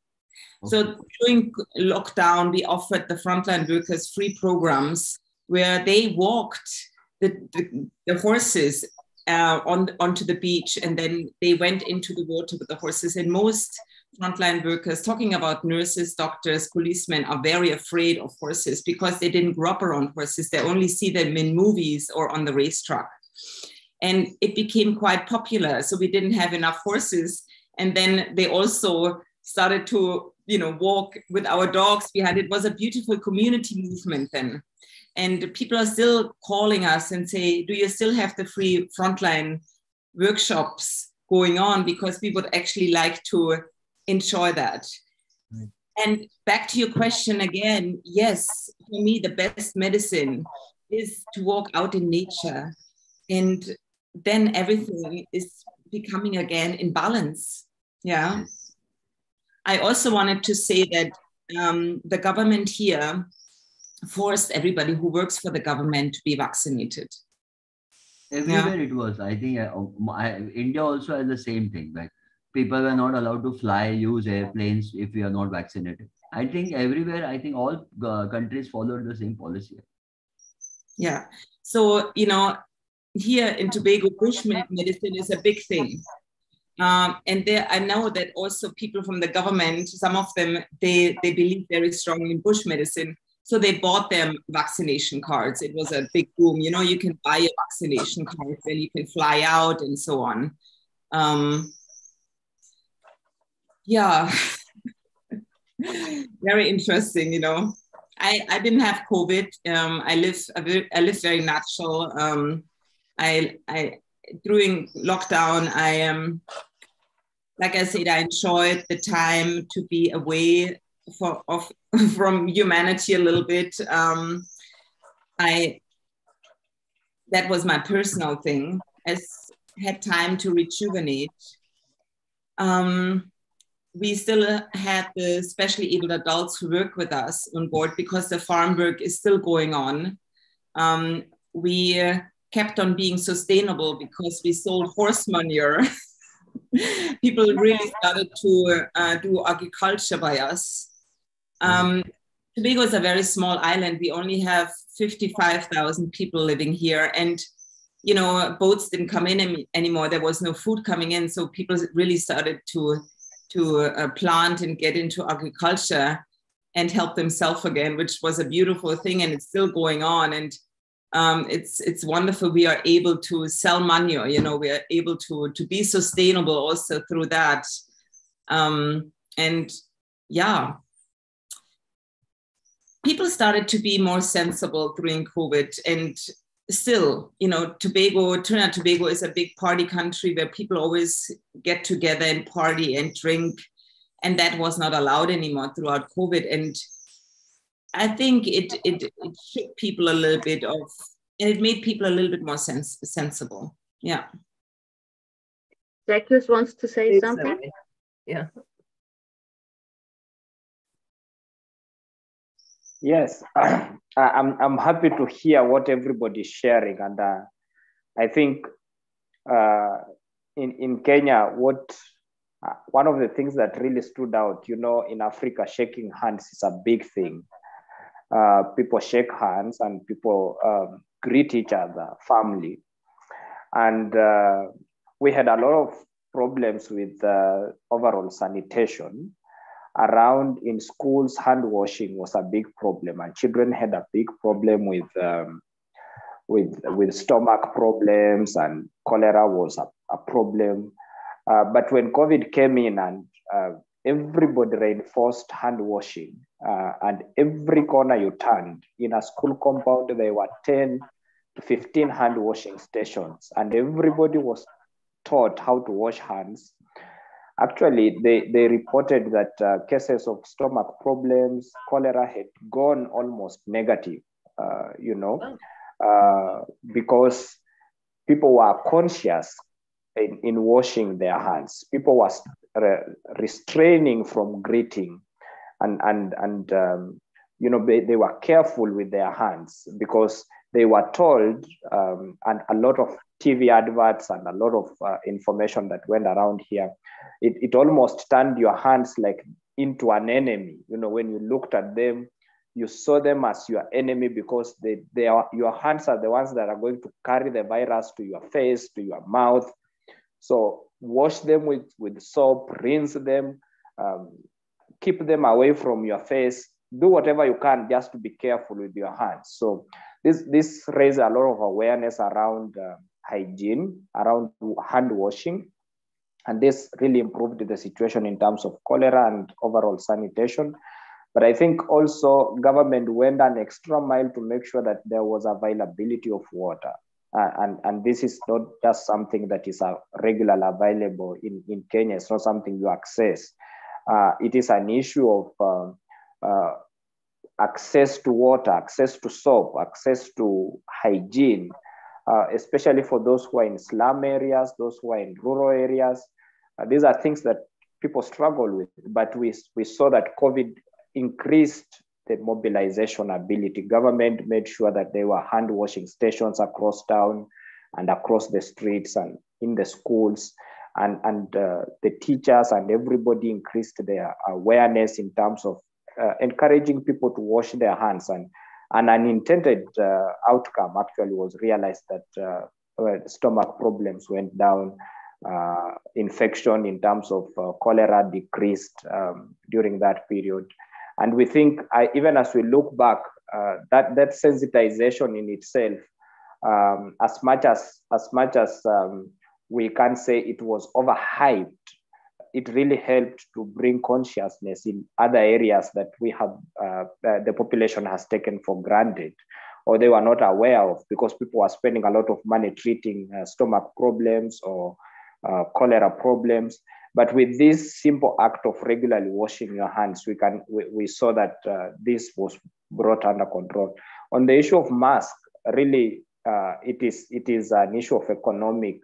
Okay. So during lockdown, we offered the frontline workers free programs where they walked the horses onto the beach, and then they went into the water with the horses. And most frontline workers, talking about nurses, doctors, policemen, are very afraid of horses because they didn't grow up around horses. They only see them in movies or on the racetrack. And it became quite popular. So we didn't have enough horses. And then they also started to, walk with our dogs behind. It was a beautiful community movement then. And people are still calling us and say, do you still have the free frontline workshops going on? Because we would actually like to enjoy that. Right. And back to your question again, yes, for me, the best medicine is to walk out in nature. And then everything is becoming again in balance. Yeah. I also wanted to say that the government here forced everybody who works for the government to be vaccinated. Everywhere it was. I think India also has the same thing. Like, people were not allowed to fly, use airplanes if we are not vaccinated. I think everywhere, all countries followed the same policy. Yeah. So, here in Tobago, bush medicine is a big thing. And there, I know that also people from the government, some of them, they believe very strongly in bush medicine. So they bought them vaccination cards. It was a big boom. You can buy a vaccination card, then you can fly out and so on. Yeah, very interesting. I didn't have COVID. I live very natural. During lockdown, like I said, I enjoyed the time to be away from humanity a little bit. That was my personal thing. I had time to rejuvenate. We still had the specially abled adults who work with us on board because the farm work is still going on. We kept on being sustainable because we sold horse manure. People really started to do agriculture by us. Tobago is a very small island. We only have 55,000 people living here, and boats didn't come in anymore. There was no food coming in, so people really started to plant and get into agriculture and help themselves again, which was a beautiful thing, and it's still going on. And it's wonderful. We are able to sell manure. We are able to be sustainable also through that. And yeah. People started to be more sensible during COVID, and still, Trinidad and Tobago is a big party country where people always get together and party and drink, and that was not allowed anymore throughout COVID. And I think it shook people a little bit and it made people a little bit more sensible. Yeah. Zachuas wants to say something. Yeah. Yes, I'm happy to hear what everybody's sharing, and I think in Kenya, one of the things that really stood out, in Africa, shaking hands is a big thing. People shake hands and people greet each other, family, and we had a lot of problems with overall sanitation. Around in schools, hand washing was a big problem, and children had a big problem with stomach problems, and cholera was a problem. But when COVID came in and everybody reinforced hand washing, and every corner you turned in a school compound, there were 10 to 15 hand washing stations, and everybody was taught how to wash hands. Actually, they reported that cases of stomach problems, cholera had gone almost negative, because people were conscious in washing their hands. People were restraining from greeting, and they were careful with their hands because they were told, and a lot of TV adverts and a lot of information that went around here, it almost turned your hands like into an enemy. When you looked at them, you saw them as your enemy because your hands are the ones that are going to carry the virus to your face, to your mouth. So wash them with soap, rinse them, keep them away from your face. Do whatever you can just to be careful with your hands. So this raised a lot of awareness around hygiene, around hand washing. And this really improved the situation in terms of cholera and overall sanitation. But I think also government went an extra mile to make sure that there was availability of water. And this is not just something that is regularly available in Kenya. It's not something you access. It is an issue of access to water, access to soap, access to hygiene, especially for those who are in slum areas, those who are in rural areas. These are things that people struggle with, but we saw that COVID increased the mobilization ability. Government made sure that there were hand washing stations across town and across the streets and in the schools, and the teachers and everybody increased their awareness in terms of encouraging people to wash their hands. And an unintended outcome actually was realized that stomach problems went down. Infection in terms of cholera decreased during that period. And we think, even as we look back, that sensitization in itself, as much as we can say it was overhyped, it really helped to bring consciousness in other areas that we have, the population has taken for granted, or they were not aware of, because people were spending a lot of money treating stomach problems or cholera problems. But with this simple act of regularly washing your hands, we saw that this was brought under control. On the issue of mask, really, it is an issue of economic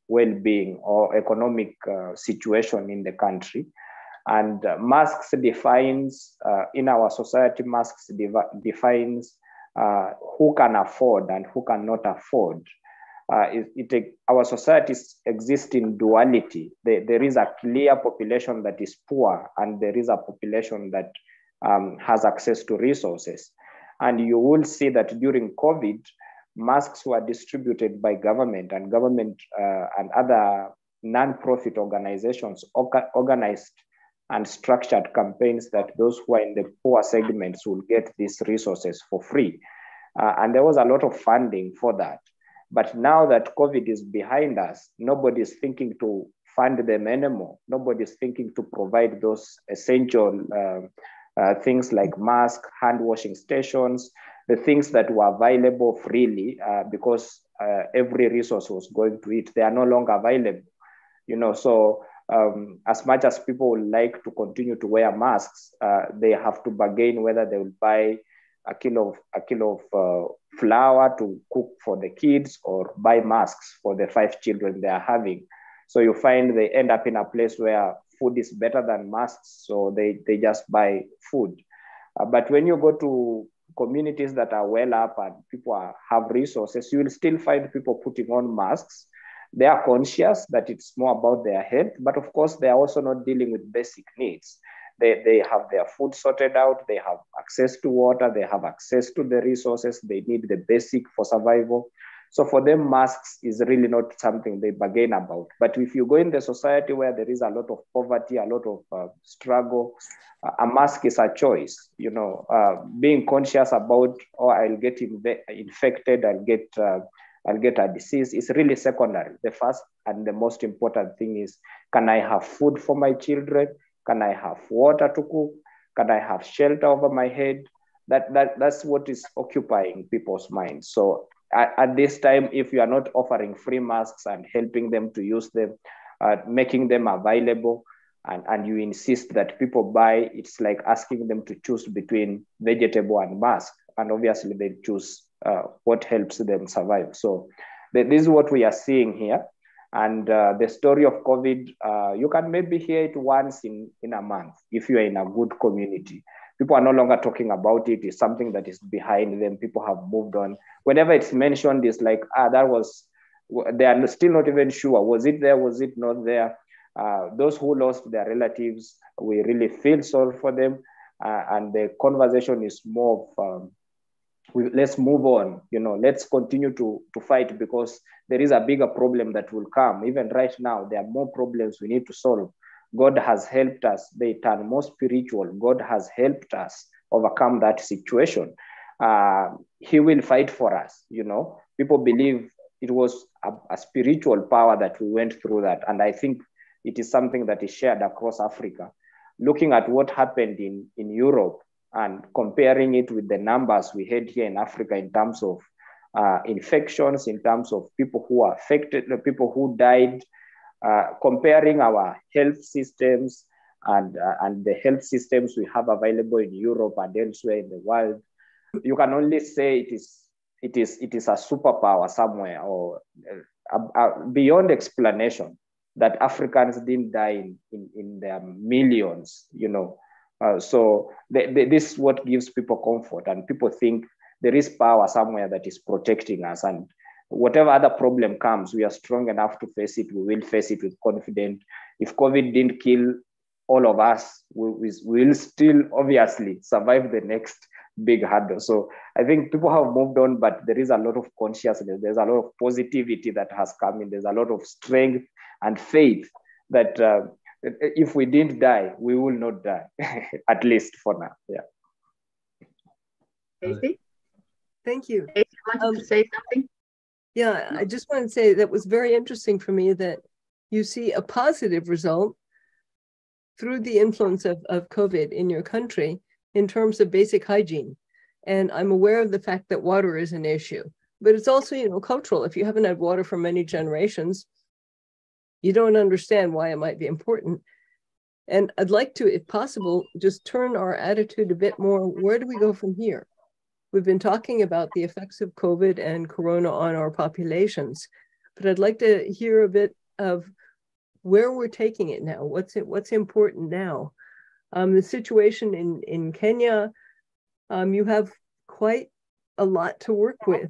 well-being or economic situation in the country. And masks defines, in our society, masks defines who can afford and who cannot afford. Our societies exist in duality. There is a clear population that is poor, and there is a population that has access to resources. And you will see that during COVID, masks were distributed by government, and government and other non-profit organizations organized and structured campaigns that those who are in the poor segments will get these resources for free. And there was a lot of funding for that. But now that COVID is behind us, nobody is thinking to fund them anymore. Nobody is thinking to provide those essential things like masks, hand washing stations, the things that were available freely because every resource was going to it. They are no longer available. So as much as people would like to continue to wear masks, they have to bargain whether they will buy a kilo of flour to cook for the kids or buy masks for the 5 children they are having. So you find they end up in a place where food is better than masks, so they just buy food. But when you go to communities that are well up and people have resources, you will still find people putting on masks. They are conscious that it's more about their health, but of course, they are also not dealing with basic needs. They have their food sorted out, they have access to water, they have access to the resources, they need the basic for survival. So for them, masks is really not something they bargain about. But if you go in the society where there is a lot of poverty, a lot of struggle, a mask is a choice. Being conscious about, oh, I'll get infected, I'll get a disease is really secondary. The first and the most important thing is, can I have food for my children? Can I have water to cook? Can I have shelter over my head? That's what is occupying people's minds. So at this time, if you are not offering free masks and helping them to use them, making them available, and you insist that people buy, it's like asking them to choose between vegetable and mask. And obviously they choose what helps them survive. So this is what we are seeing here. And the story of COVID, you can maybe hear it once in a month if you are in a good community. People are no longer talking about it. It's something that is behind them. People have moved on. Whenever it's mentioned, it's like, they are still not even sure. Was it there? Was it not there? Those who lost their relatives, we really feel sorry for them. And the conversation is more of, let's move on, let's continue to fight, because there is a bigger problem that will come. Even right now, there are more problems we need to solve. God has helped us. They turn more spiritual. God has helped us overcome that situation. He will fight for us. People believe it was a spiritual power that we went through that. And I think it is something that is shared across Africa. Looking at what happened in Europe, and comparing it with the numbers we had here in Africa in terms of infections, in terms of people who are affected, the people who died, comparing our health systems and the health systems we have available in Europe and elsewhere in the world, you can only say it is a superpower somewhere, or beyond explanation, that Africans didn't die in their millions, So this is what gives people comfort, and people think there is power somewhere that is protecting us, and whatever other problem comes, we are strong enough to face it. We will face it with confidence. If COVID didn't kill all of us, we will still obviously survive the next big hurdle. So I think people have moved on, but there is a lot of consciousness. There's a lot of positivity that has come in. There's a lot of strength and faith that if we didn't die, we will not die, at least for now. Yeah. Kacy? Thank you. Kacy, you wanted to say something? Yeah, I just want to say that was very interesting for me that you see a positive result through the influence of COVID in your country in terms of basic hygiene. And I'm aware of the fact that water is an issue, but it's also, cultural. If you haven't had water for many generations, you don't understand why it might be important. And I'd like to, if possible, just turn our attitude a bit more. Where do we go from here? We've been talking about the effects of COVID and Corona on our populations, but I'd like to hear a bit of where we're taking it now. What's important now? The situation in Kenya, you have quite a lot to work with.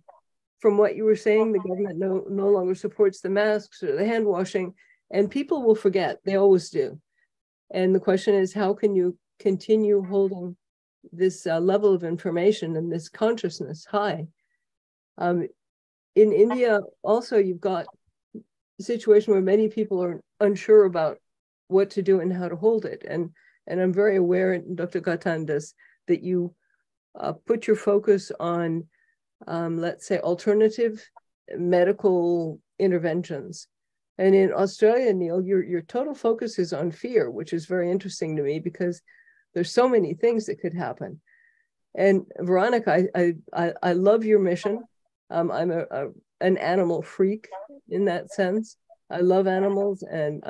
From what you were saying, the government no longer supports the masks or the hand washing, and people will forget. They always do. And the question is, how can you continue holding this level of information and this consciousness high? In India, also, you've got a situation where many people are unsure about what to do and how to hold it. And I'm very aware, Dr. Gautam does, that you put your focus on let's say, alternative medical interventions. And in Australia, Neil, your total focus is on fear, which is very interesting to me because there's so many things that could happen. And Veronica, I love your mission. I'm an animal freak in that sense. I love animals, and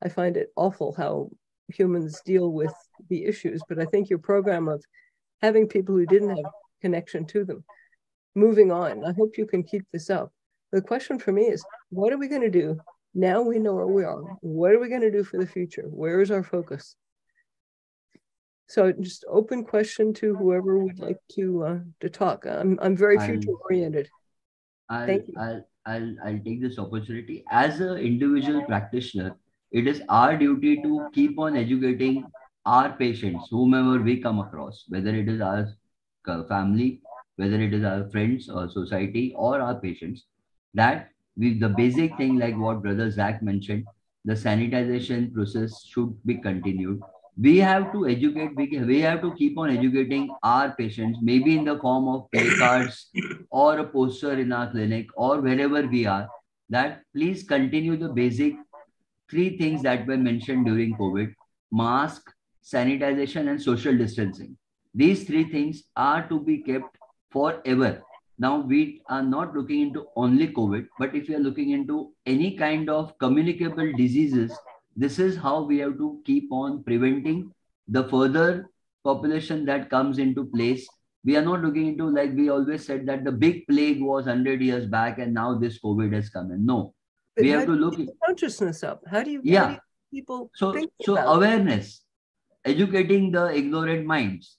I find it awful how humans deal with the issues. But I think your program of having people who didn't have connection to them, moving on. I hope you can keep this up. The question for me is, what are we going to do Now we know where we are. What are we going to do for the future? Where is our focus? So just open question to whoever would like to talk. I'm very future oriented. Thank you. I'll take this opportunity. As an individual practitioner, it is our duty to keep on educating our patients, whomever we come across, whether it is our family, whether it is our friends or society or our patients, that the basic thing, like what Brother Zach mentioned, the sanitization process should be continued. We have to educate, we have to keep on educating our patients, maybe in the form of play cards or a poster in our clinic or wherever we are, that please continue the basic three things that were mentioned during COVID: mask, sanitization, and social distancing. These three things are to be kept forever. Now, we are not looking into only COVID, but if we are looking into any kind of communicable diseases, this is how we have to keep on preventing the further population that comes into place. We are not looking into, like we always said, that the big plague was 100 years back and now this COVID has come in. No, but we have to look at consciousness up. How do you people think about awareness, educating the ignorant minds.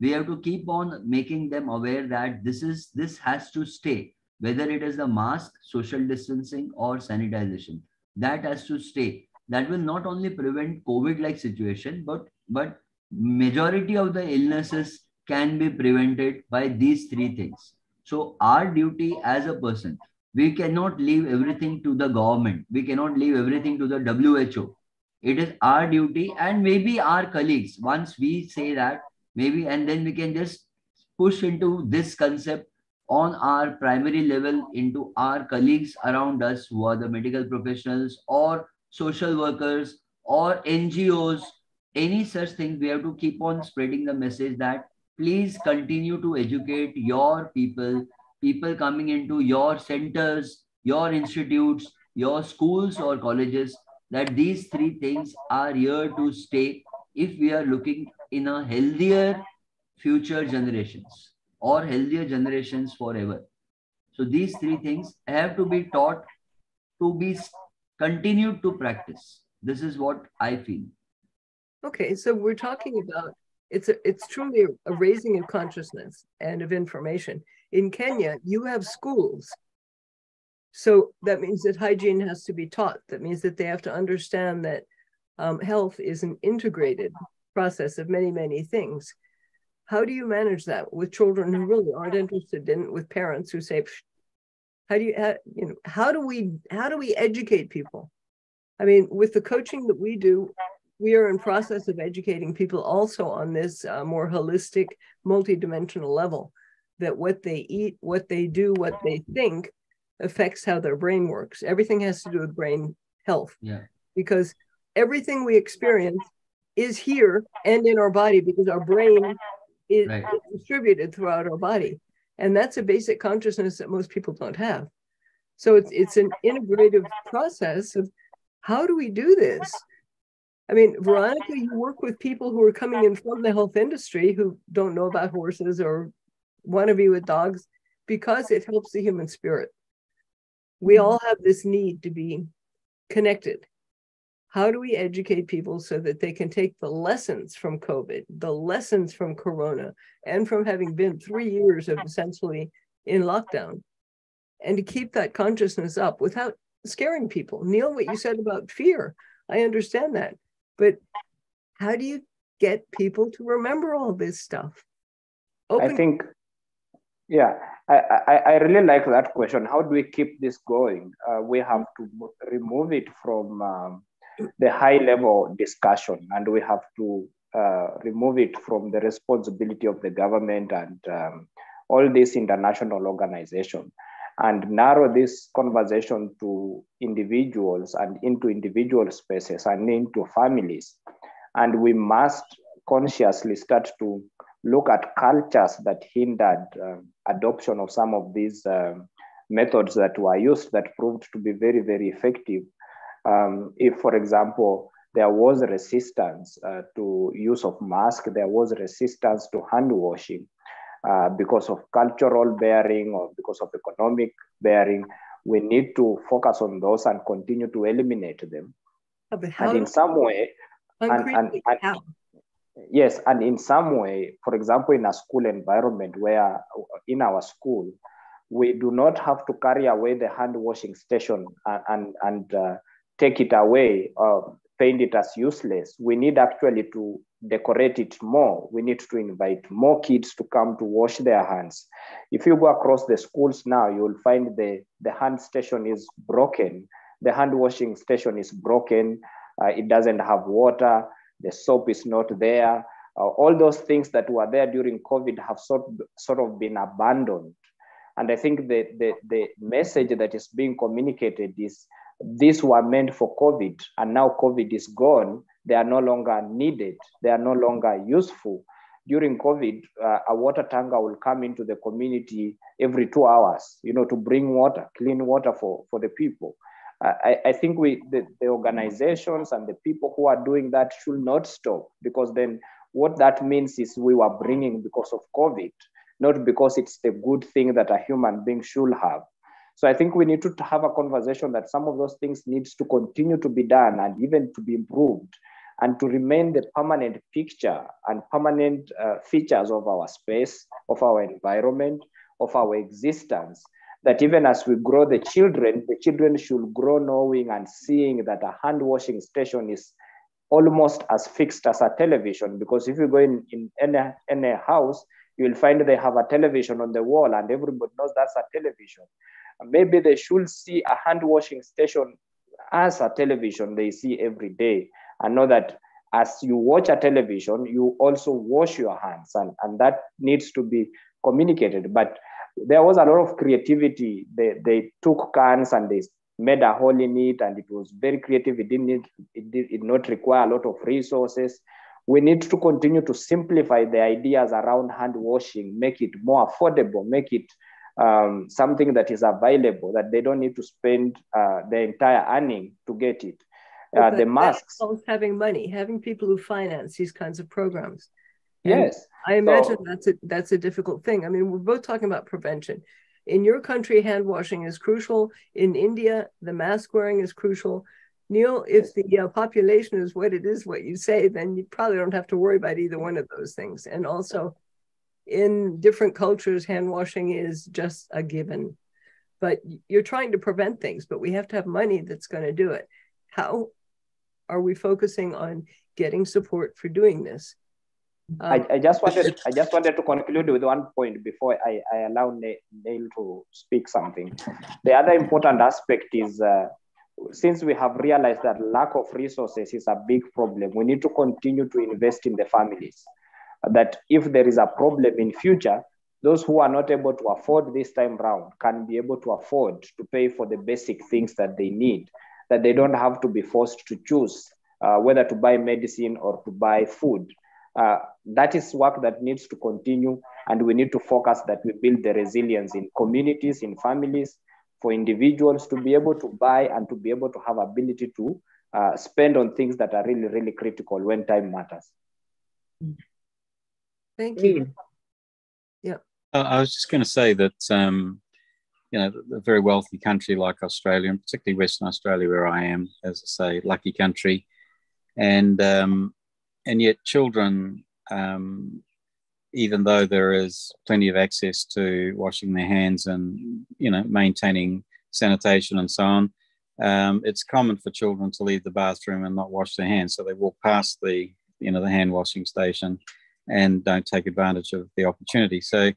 We have to keep on making them aware that this has to stay, whether it is the mask, social distancing, or sanitization. That has to stay. That will not only prevent COVID-like situation, but majority of the illnesses can be prevented by these three things. So our duty as a person, we cannot leave everything to the government. We cannot leave everything to the WHO. It is our duty, and maybe our colleagues, once we say that, maybe, and then we can just push into this concept on our primary level into our colleagues around us who are the medical professionals or social workers or NGOs, any such thing. We have to keep on spreading the message that please continue to educate your people, people coming into your centers, your institutes, your schools or colleges, that these three things are here to stay if we are looking in a healthier future generations or healthier generations forever. So these three things have to be taught, to be continued to practice. This is what I feel. Okay, so we're talking about it's truly a raising of consciousness and of information. In Kenya, you have schools. So that means that hygiene has to be taught. That means that they have to understand that health is an integrated process of many, many things. How do you manage that with children who really aren't interested in it, with parents who say, how do we educate people? I mean, with the coaching that we do, we are in process of educating people also on this more holistic, multidimensional level, that what they eat, what they do, what they think affects how their brain works. Everything has to do with brain health. Yeah. Because everything we experience is here and in our body, because our brain is distributed throughout our body. And that's a basic consciousness that most people don't have. So it's an integrative process of how do we do this? I mean, Veronica, you work with people who are coming in from the health industry who don't know about horses or want to be with dogs, because it helps the human spirit. We all have this need to be connected. How do we educate people so that they can take the lessons from COVID, the lessons from Corona, and from having been 3 years of essentially in lockdown, and to keep that consciousness up without scaring people? Neil, what you said about fear, I understand that. But how do you get people to remember all this stuff? I think, yeah, I really like that question. How do we keep this going? We have to remove it from the high level discussion, and we have to remove it from the responsibility of the government and all these international organizations, and narrow this conversation to individuals and into individual spaces and into families. And we must consciously start to look at cultures that hindered adoption of some of these methods that were used that proved to be very, very effective. If, for example, there was resistance to use of mask, there was resistance to hand washing because of cultural bearing or because of economic bearing, we need to focus on those and continue to eliminate them. And in some way, yes, and in some way, for example, in a school environment where in our school, we do not have to carry away the hand washing station and take it away, paint it as useless. We need actually to decorate it more. We need to invite more kids to come to wash their hands. If you go across the schools now, you will find the hand station is broken. The hand washing station is broken. It doesn't have water. The soap is not there. All those things that were there during COVID have sort of been abandoned. And I think the message that is being communicated is these were meant for COVID, and now COVID is gone. They are no longer needed. They are no longer useful. During COVID, a water tanker will come into the community every 2 hours, to bring water, clean water for the people. I think the organizations and the people who are doing that should not stop, because then what that means is we were bringing because of COVID, not because it's the good thing that a human being should have. So I think we need to have a conversation that some of those things needs to continue to be done and even to be improved, and to remain the permanent picture and permanent features of our space, of our environment, of our existence. That even as we grow the children should grow knowing and seeing that a hand washing station is almost as fixed as a television. Because if you go in any house, you will find they have a television on the wall and everybody knows that's a television. Maybe they should see a hand washing station as a television they see every day, and know that as you watch a television, you also wash your hands, and that needs to be communicated. But there was a lot of creativity. They took cans and they made a hole in it, and it was very creative. It did not require a lot of resources. We need to continue to simplify the ideas around hand washing, make it more affordable, make it something that is available, that they don't need to spend the entire earning to get it. The masks. Having money, having people who finance these kinds of programs. Yes. I imagine that's a difficult thing. I mean, we're both talking about prevention. In your country, hand washing is crucial. In India, the mask wearing is crucial. Neil, if the population is what it is, what you say, then you probably don't have to worry about either one of those things. And also, in different cultures, hand washing is just a given. But you're trying to prevent things, but we have to have money that's going to do it. How are we focusing on getting support for doing this? I just wanted to conclude with one point before I allow Neil to speak something. The other important aspect is, since we have realized that lack of resources is a big problem, we need to continue to invest in the families. That if there is a problem in future, those who are not able to afford this time round can be able to afford to pay for the basic things that they need, that they don't have to be forced to choose whether to buy medicine or to buy food. That is work that needs to continue, and we need to focus that we build the resilience in communities, in families, for individuals to be able to buy and to be able to have ability to spend on things that are really, really critical when time matters. Thank you. Yeah. I was just going to say that, a very wealthy country like Australia, and particularly Western Australia, where I am, as I say, lucky country, and yet children, even though there is plenty of access to washing their hands and, maintaining sanitation and so on, it's common for children to leave the bathroom and not wash their hands. So they walk past the hand washing station and don't take advantage of the opportunity. So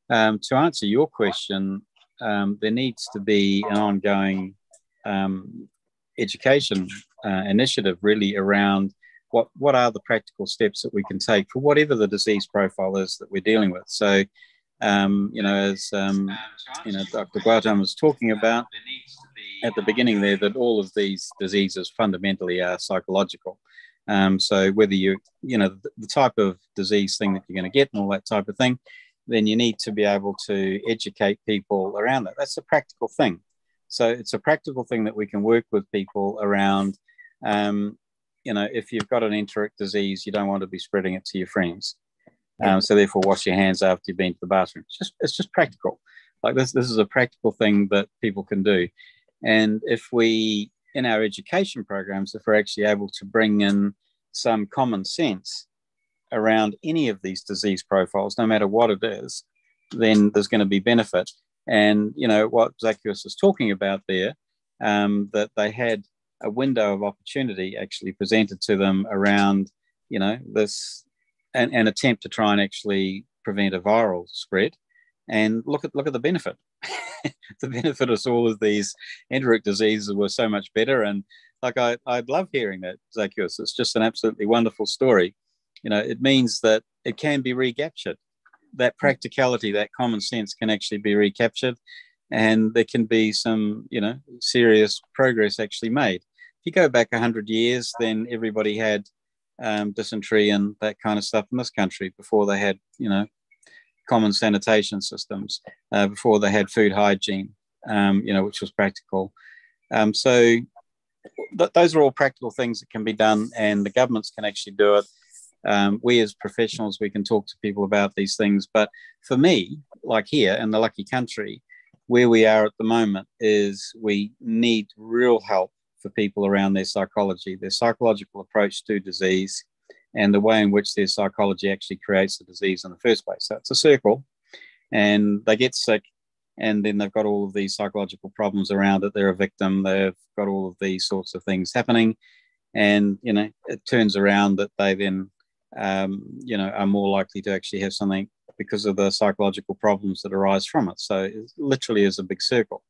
to answer your question, there needs to be an ongoing education initiative really around what are the practical steps that we can take for whatever the disease profile is that we're dealing with. So, as Dr. Gautam was talking about at the beginning there, that all of these diseases fundamentally are psychological. So whether the type of disease thing that you're going to get and all that type of thing, then you need to be able to educate people around that. That's a practical thing. So it's a practical thing that we can work with people around. If you've got an enteric disease, you don't want to be spreading it to your friends. So therefore, wash your hands after you've been to the bathroom. It's just practical. Like this is a practical thing that people can do. And if we, in our education programs, if we're actually able to bring in some common sense around any of these disease profiles, no matter what it is, then there's going to be benefit. And, you know, what Zachuas was talking about there, that they had a window of opportunity actually presented to them around, you know, this, an attempt to try and actually prevent a viral spread. And look at the benefit. The benefit of all of these enteric diseases were so much better. And like I'd love hearing that, Zachuas. It's just an absolutely wonderful story. You know, it means that it can be recaptured. That practicality, that common sense can actually be recaptured, and there can be some, you know, serious progress actually made. If you go back 100 years, then everybody had dysentery and that kind of stuff in this country before they had, you know, common sanitation systems, before they had food hygiene, you know, which was practical. So those are all practical things that can be done, and the governments can actually do it. We as professionals, we can talk to people about these things. But for me, like here in the lucky country, where we are at the moment is we need real help for people around their psychology, their psychological approach to disease, and the way in which their psychology actually creates the disease in the first place. So it's a circle, and they get sick, and then they've got all of these psychological problems around it. They're a victim. They've got all of these sorts of things happening. And, you know, it turns around that they then, you know, are more likely to actually have something because of the psychological problems that arise from it. So it literally is a big circle.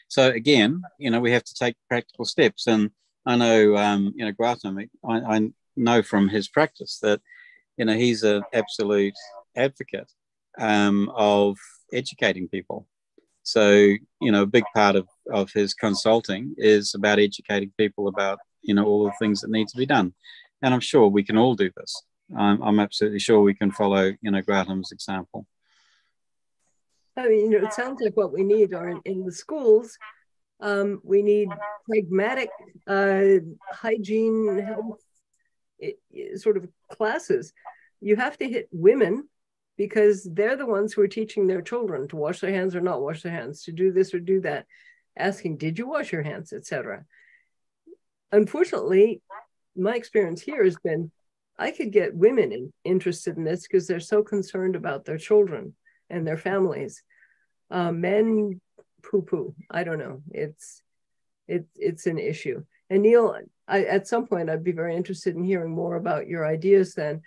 So again, you know, we have to take practical steps. And I know, you know, Gautam, I know from his practice that, you know, he's an absolute advocate of educating people. So, you know, a big part of his consulting is about educating people about, you know, all the things that need to be done. And I'm sure we can all do this. I'm absolutely sure we can follow, you know, Gautam's example. I mean, you know, it sounds like what we need are in the schools. We need pragmatic hygiene, health sort of classes. You have to hit women because they're the ones who are teaching their children to wash their hands or not wash their hands, to do this or do that, asking, did you wash your hands, etc. Unfortunately, my experience here has been I could get women interested in this because they're so concerned about their children and their families. Men poo-poo. I don't know. It's an issue. And Neil, at some point, I'd be very interested in hearing more about your ideas then.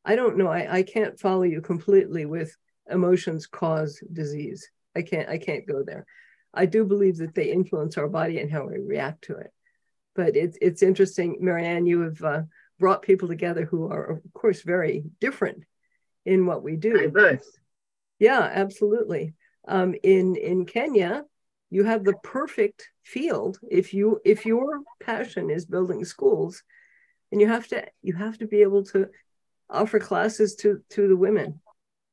I don't know. I can't follow you completely with emotions cause disease. I can't go there. I do believe that they influence our body and how we react to it. But it's interesting, Marianne, you have brought people together who are, of course, very different in what we do. Diverse. Yeah, absolutely. In Kenya, you have the perfect field. If your passion is building schools, and you have to be able to offer classes to the women.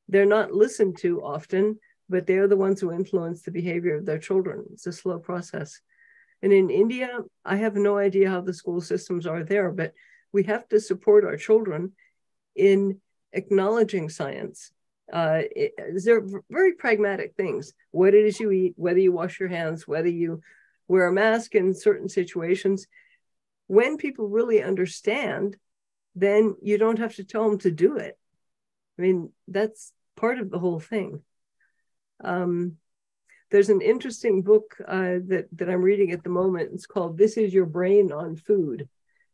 They're not listened to often, but they're the ones who influence the behavior of their children. It's a slow process. And in India, I have no idea how the school systems are there, but we have to support our children in acknowledging science. They're very pragmatic things. What it is you eat, whether you wash your hands, whether you wear a mask in certain situations. When people really understand, then you don't have to tell them to do it. I mean, that's part of the whole thing. There's an interesting book that I'm reading at the moment. It's called This Is Your Brain on Food.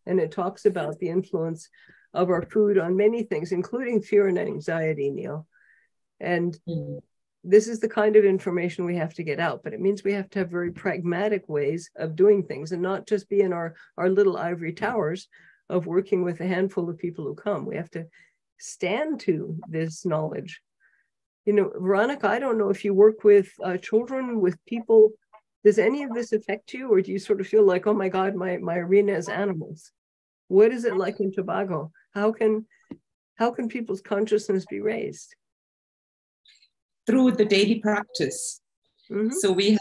And it talks about the influence of our food on many things, including fear and anxiety, Neil. And this is the kind of information we have to get out, but it means we have to have very pragmatic ways of doing things and not just be in our little ivory towers of working with a handful of people who come. We have to stand to this knowledge. You know, Veronica, I don't know if you work with children, with people. Does any of this affect you, or do you sort of feel like, oh my God, my arena is animals? What is it like in Tobago? How can people's consciousness be raised? Through the daily practice. Mm-hmm. So we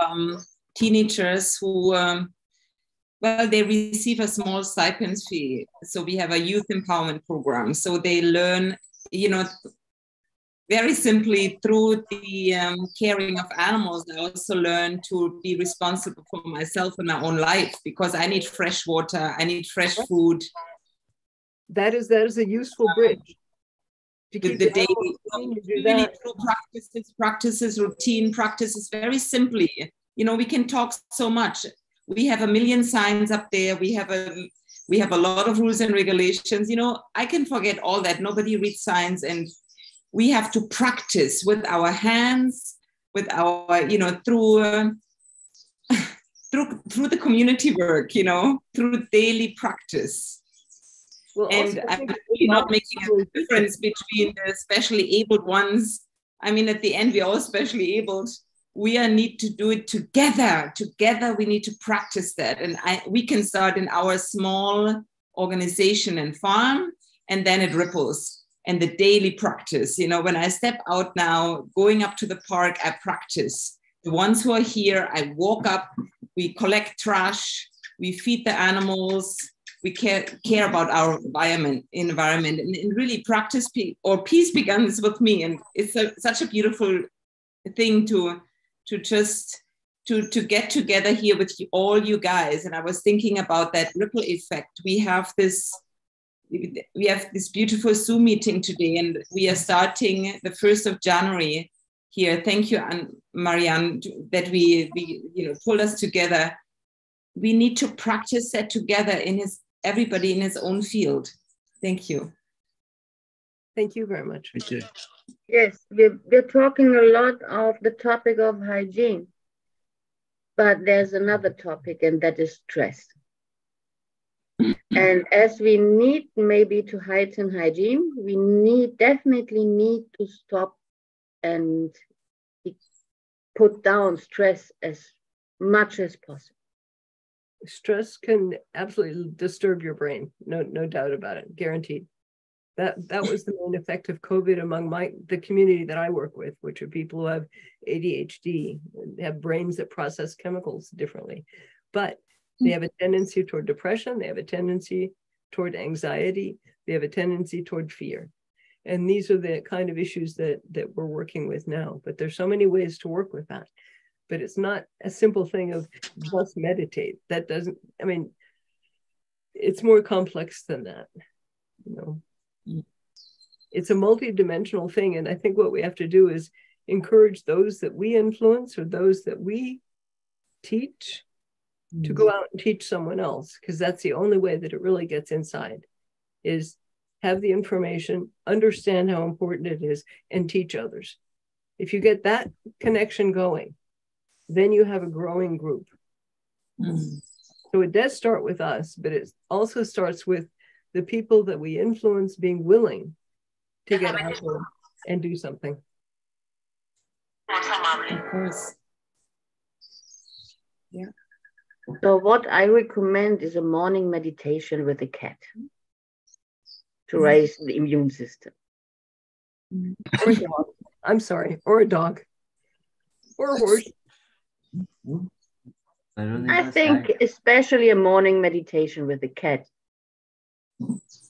have teenagers who, well, they receive a small stipend fee. So we have a youth empowerment program. So they learn, you know, very simply, through the caring of animals, I also learned to be responsible for myself and my own life, because I need fresh water, I need fresh food. That is a useful bridge. To With keep the the daily, animals clean, you do really that. through practices, routine practices, very simply. You know, we can talk so much. We have a million signs up there. We have a lot of rules and regulations. You know, I can forget all that. Nobody reads signs, and we have to practice with our hands, with our, you know, through the community work, you know, through daily practice. Well, And also, I'm really not making a difference between the specially abled ones. I mean, at the end, we're all specially abled. We need to do it together. Together, we need to practice that. And we can start in our small organization and farm, and then it ripples. And the daily practice, you know, when I step out now, going up to the park, I practice. The ones who are here, I walk up, we collect trash, we feed the animals, we care about our environment, and really practice peace begins with me. And it's such a beautiful thing to get together here with all you guys. And I was thinking about that ripple effect. We have this beautiful Zoom meeting today, and we are starting the 1st of January here. Thank you, Marianne, that we you know, pulled us together. We need to practice that together everybody in his own field. Thank you. Thank you very much. Thank you. Yes, we're talking a lot of the topic of hygiene, but there's another topic, and that is stress. And as we need maybe to heighten hygiene, we definitely need to stop and put down stress as much as possible. Stress can absolutely disturb your brain. No doubt about it. Guaranteed. That was the main effect of COVID among the community that I work with, which are people who have ADHD, and have brains that process chemicals differently. But they have a tendency toward depression. They have a tendency toward anxiety. They have a tendency toward fear. And these are the kind of issues that we're working with now. But there's so many ways to work with that. But it's not a simple thing of just meditate. That doesn't, I mean, it's more complex than that, you know. It's a multi-dimensional thing. And I think what we have to do is encourage those that we influence or those that we teach to go out and teach someone else, because that's the only way that it really gets inside, is have the information, understand how important it is, and teach others. If you get that connection going, then you have a growing group. So it does start with us, but it also starts with the people that we influence being willing to get out there and do something. Of course. Yeah. So what I recommend is a morning meditation with a cat to raise the immune system. Or a dog. I'm sorry, or a dog. Or a horse. I think especially a morning meditation with a cat.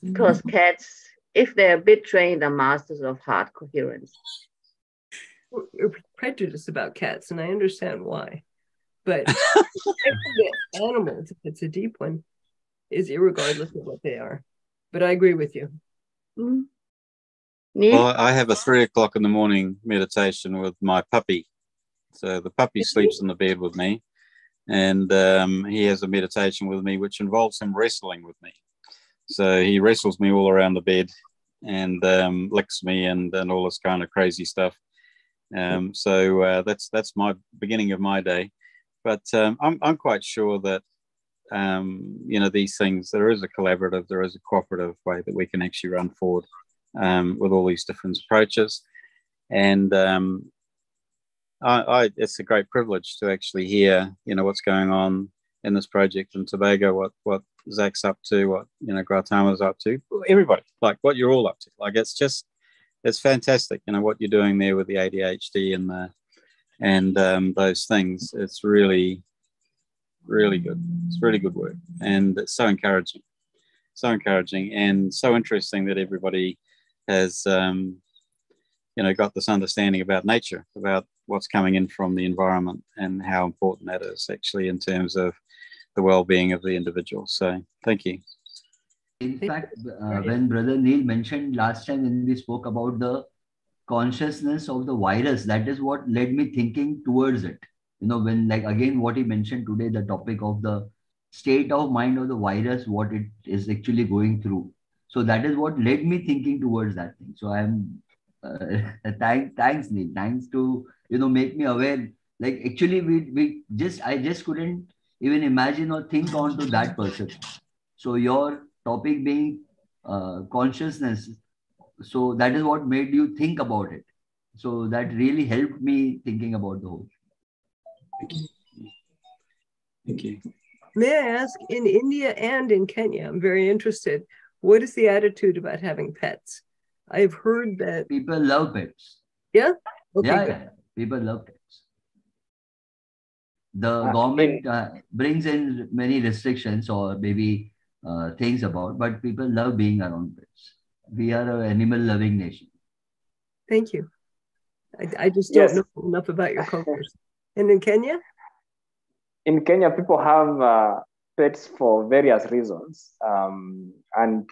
Because cats, if they're a bit trained, are masters of heart coherence. We're prejudiced about cats, and I understand why. But the animals, if it's a deep one, is irregardless of what they are. But I agree with you. Well, I have a 3 o'clock in the morning meditation with my puppy. So the puppy sleeps in the bed with me, and he has a meditation with me, which involves him wrestling with me. So he wrestles me all around the bed and licks me and all this kind of crazy stuff. So that's my beginning of my day. But I'm quite sure that, you know, these things, there is a collaborative, there is a cooperative way that we can actually run forward with all these different approaches. And it's a great privilege to actually hear, you know, what's going on in this project in Tobago, what Zach's up to, what, you know, Gautam is up to, everybody, like what you're all up to. Like, it's fantastic, you know, what you're doing there with the ADHD and those things. It's really, really good. It's really good work. And it's so encouraging and so interesting that everybody has got this understanding about nature, about what's coming in from the environment and how important that is actually in terms of the well-being of the individual. So thank you. In fact, when Brother Neil mentioned last time when we spoke about the consciousness of the virus, that is what led me thinking towards it. When again what he mentioned today, the topic of the state of mind of the virus, what it is actually going through. So that is what led me thinking towards that thing. So I'm thanks Neil, thanks to make me aware. Like actually I just couldn't even imagine or think on to that perception. So your topic being consciousness, so that is what made you think about it. So that really helped me thinking about the whole. Thank you. May I ask, in India and in Kenya, I'm very interested, what is the attitude about having pets? I've heard that people love pets. Yeah? Okay, Yeah. People love pets. The government brings in many restrictions or maybe things about, but people love being around pets. We are an animal-loving nation. Thank you. I just don't know enough about your cultures. And in Kenya? In Kenya, people have pets for various reasons. And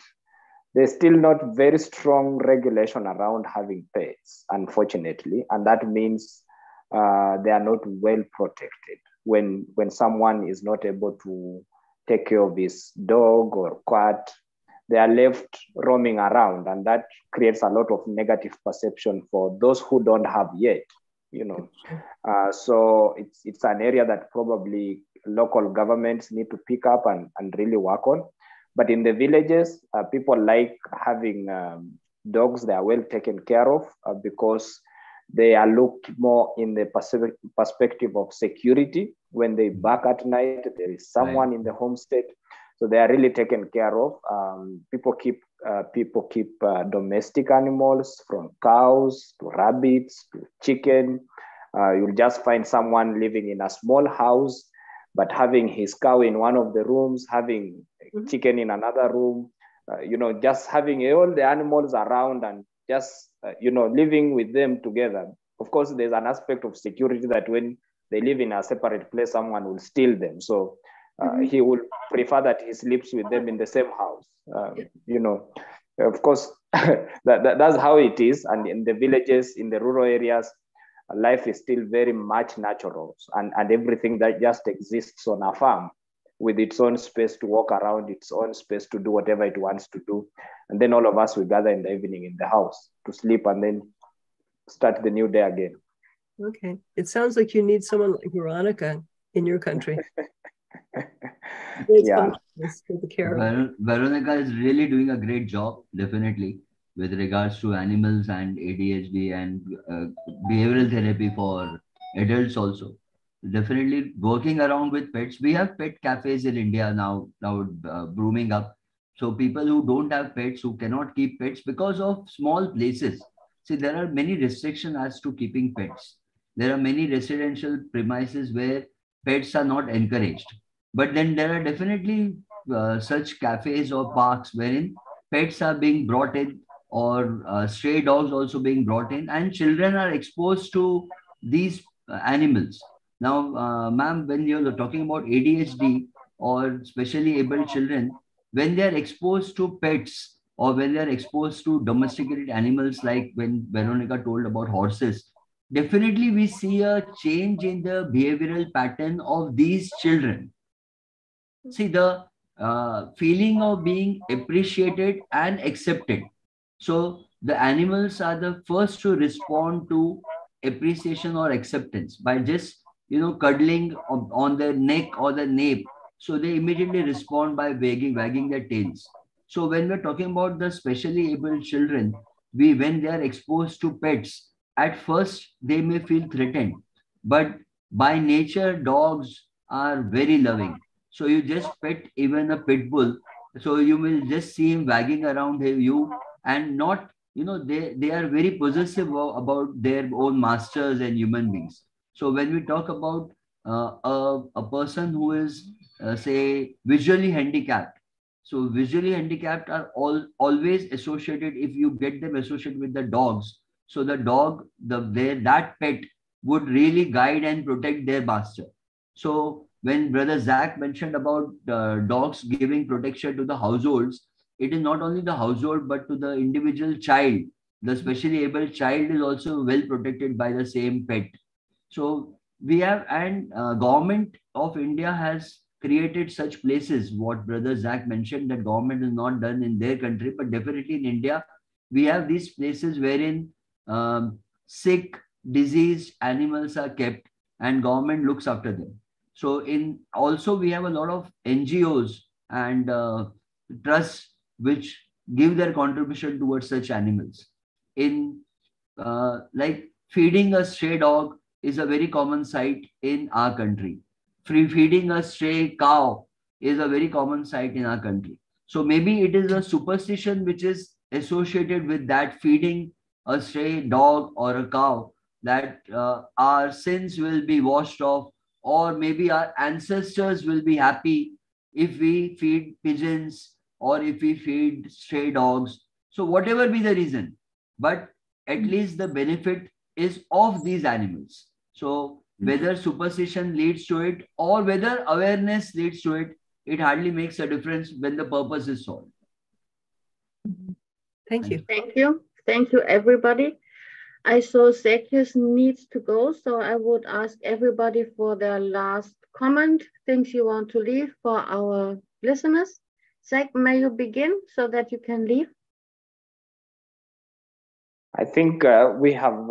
there's still not very strong regulation around having pets, unfortunately. And that means they are not well protected. When someone is not able to take care of his dog or cat, they are left roaming around, and that creates a lot of negative perception for those who don't have yet, So it's an area that probably local governments need to pick up and really work on. But in the villages, people like having dogs that are well taken care of because they are looked more in the perspective of security. When they bark at night, there is someone in the homestead. So they are really taken care of. People keep domestic animals, from cows to rabbits to chicken. You'll just find someone living in a small house, but having his cow in one of the rooms, having chicken in another room, just having all the animals around and just, living with them together. Of course, there's an aspect of security that when they live in a separate place, someone will steal them. So he will prefer that he sleeps with them in the same house. Of course, that's how it is. And in the villages, in the rural areas, life is still very much natural, and everything that just exists on a farm with its own space to walk around, its own space to do whatever it wants to do. And then all of us will gather in the evening in the house to sleep and then start the new day again. Okay. It sounds like you need someone like Veronica in your country. Yeah. Veronica is really doing a great job, definitely, with regards to animals and ADHD and behavioral therapy for adults also. Definitely working around with pets. We have pet cafes in India now booming up. So people who don't have pets, who cannot keep pets because of small places. See, there are many restrictions as to keeping pets. There are many residential premises where pets are not encouraged. But then there are definitely such cafes or parks wherein pets are being brought in, or stray dogs also being brought in, and children are exposed to these animals. Now, ma'am, when you're talking about ADHD or specially able children, when they are exposed to pets or when they are exposed to domesticated animals, like when Veronica told about horses, definitely we see a change in the behavioral pattern of these children. See, the feeling of being appreciated and accepted. So the animals are the first to respond to appreciation or acceptance by just cuddling on their neck or the nape. So they immediately respond by wagging their tails. So when we're talking about the specially able children, when they are exposed to pets, at first they may feel threatened, but by nature dogs are very loving. So you just pet even a pit bull, so you will just see him wagging around you, and not, they are very possessive about their own masters and human beings. So when we talk about a person who is, say, visually handicapped, so visually handicapped are always associated, if you get them associated with the dogs, So the dog, that pet would really guide and protect their master. So when Brother Zach mentioned about dogs giving protection to the households, it is not only the household, but to the individual child. The specially able child is also well protected by the same pet. So we have, and government of India has created such places, what Brother Zach mentioned, that government is not done in their country, but definitely in India, we have these places wherein sick, diseased animals are kept and government looks after them. So also we have a lot of NGOs and trusts which give their contribution towards such animals. In like feeding a stray dog is a very common sight in our country. Feeding a stray cow is a very common sight in our country. So maybe it is a superstition which is associated with that, feeding a stray dog or a cow, that our sins will be washed off, or maybe our ancestors will be happy if we feed pigeons or if we feed stray dogs. So whatever be the reason, but at least the benefit is of these animals. So whether superstition leads to it or whether awareness leads to it, it hardly makes a difference when the purpose is solved. Thank you. Thank you. Thank you, everybody. I saw Zachuas needs to go, so I would ask everybody for their last comment, things you want to leave for our listeners. Zach, may you begin so that you can leave? I think we have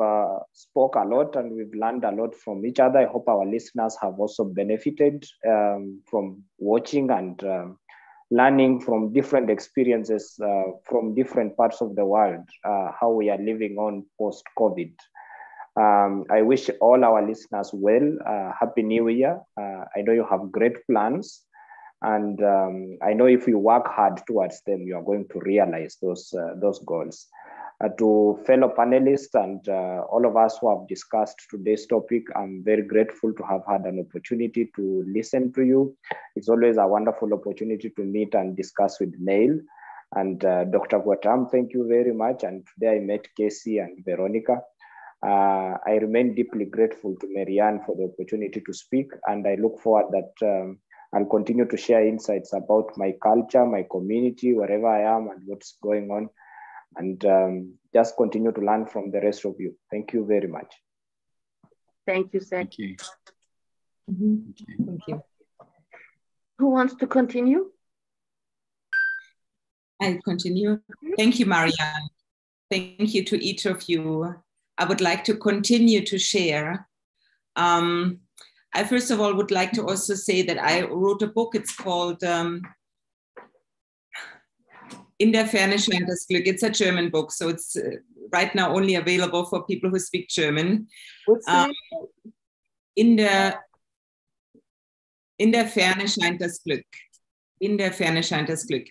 spoke a lot and we've learned a lot from each other. I hope our listeners have also benefited from watching and learning from different experiences from different parts of the world, how we are living on post-COVID. I wish all our listeners well. Happy New Year. I know you have great plans. And I know if you work hard towards them, you are going to realize those goals. To fellow panelists and all of us who have discussed today's topic, I'm very grateful to have had an opportunity to listen to you. It's always a wonderful opportunity to meet and discuss with Neil. And Dr. Gautam, thank you very much. And today I met Kacy and Veronica. I remain deeply grateful to Marianne for the opportunity to speak. And I look forward that I'll continue to share insights about my culture, my community, wherever I am and what's going on. And just continue to learn from the rest of you. Thank you very much. Thank you, Zach. Thank you. Thank you. Who wants to continue? I'll continue. Thank you, Marianne. Thank you to each of you. I would like to continue to share. I first of all would like to also say that I wrote a book. It's called In der Ferne scheint das Glück. It's a German book, so it's right now only available for people who speak German. What's the name? In der Ferne scheint das Glück. In der Ferne scheint das Glück.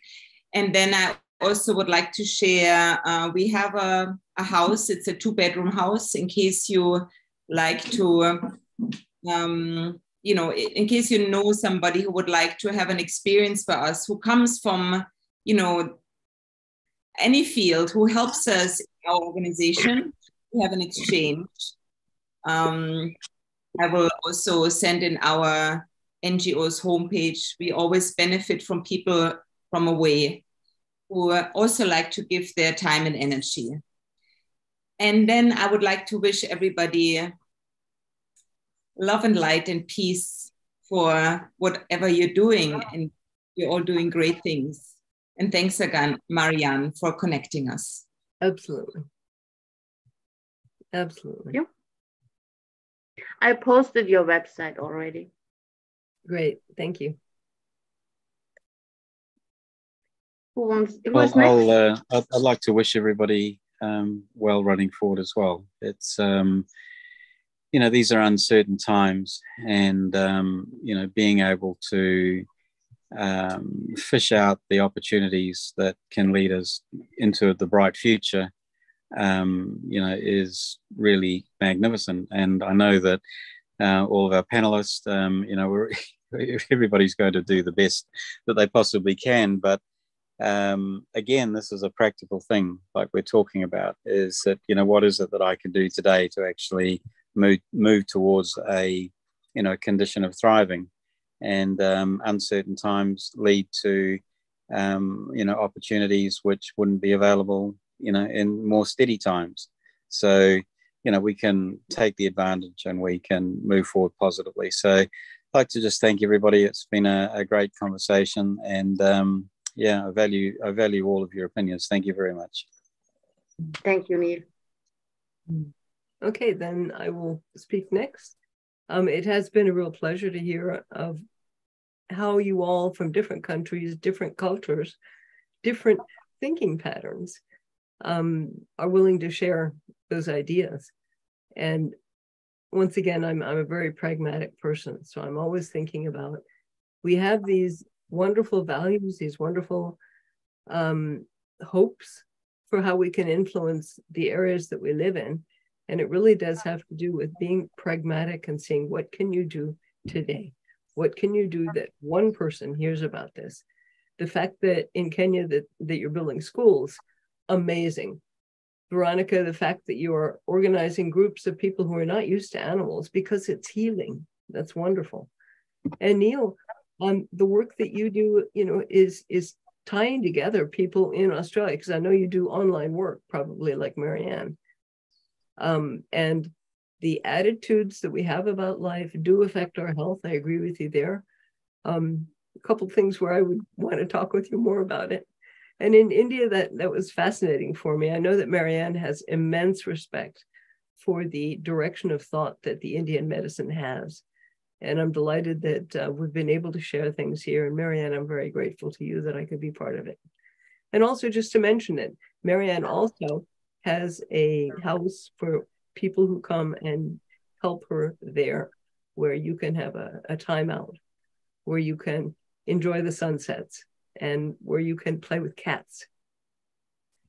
And then I also would like to share, we have a house, it's a 2-bedroom house, in case you like to, in case you know somebody who would like to have an experience for us, who comes from, any field, who helps us in our organization. We have an exchange. I will also send in our NGO's homepage. We always benefit from people from away who also like to give their time and energy. And then I would like to wish everybody love and light and peace for whatever you're doing, and you're all doing great things. And thanks again, Marianne, for connecting us. Absolutely. Absolutely. Thank you. I posted your website already. Great. Thank you. Who wants? I'd like to wish everybody well running forward as well. It's, these are uncertain times, and, being able to fish out the opportunities that can lead us into the bright future, is really magnificent. And I know that all of our panelists, everybody's going to do the best that they possibly can, but again, this is a practical thing, like we're talking about, is that, what is it that I can do today to actually move towards a, condition of thriving? And uncertain times lead to, opportunities which wouldn't be available, in more steady times. So, we can take the advantage and we can move forward positively. So I'd like to just thank everybody. It's been a great conversation, and I value all of your opinions. Thank you very much. Thank you, Neil. Okay, then I will speak next. It has been a real pleasure to hear of how you all from different countries, different cultures, different thinking patterns are willing to share those ideas. And once again, I'm a very pragmatic person, so I'm always thinking about, we have these wonderful values, these wonderful hopes for how we can influence the areas that we live in. And it really does have to do with being pragmatic and seeing, what can you do today? What can you do that one person hears about this? The fact that in Kenya that you're building schools, amazing. Veronica, the fact that you are organizing groups of people who are not used to animals because it's healing, that's wonderful. And Neil, the work that you do, is tying together people in Australia, because I know you do online work, probably like Marianne. And the attitudes that we have about life do affect our health. I agree with you there. A couple of things where I would want to talk with you more about it. And in India, that was fascinating for me. I know that Marianne has immense respect for the direction of thought that the Indian medicine has. And I'm delighted that we've been able to share things here. And Marianne, I'm very grateful to you that I could be part of it. And also just to mention it, Marianne also has a house for people who come and help her there, where you can have a time out, where you can enjoy the sunsets, and where you can play with cats.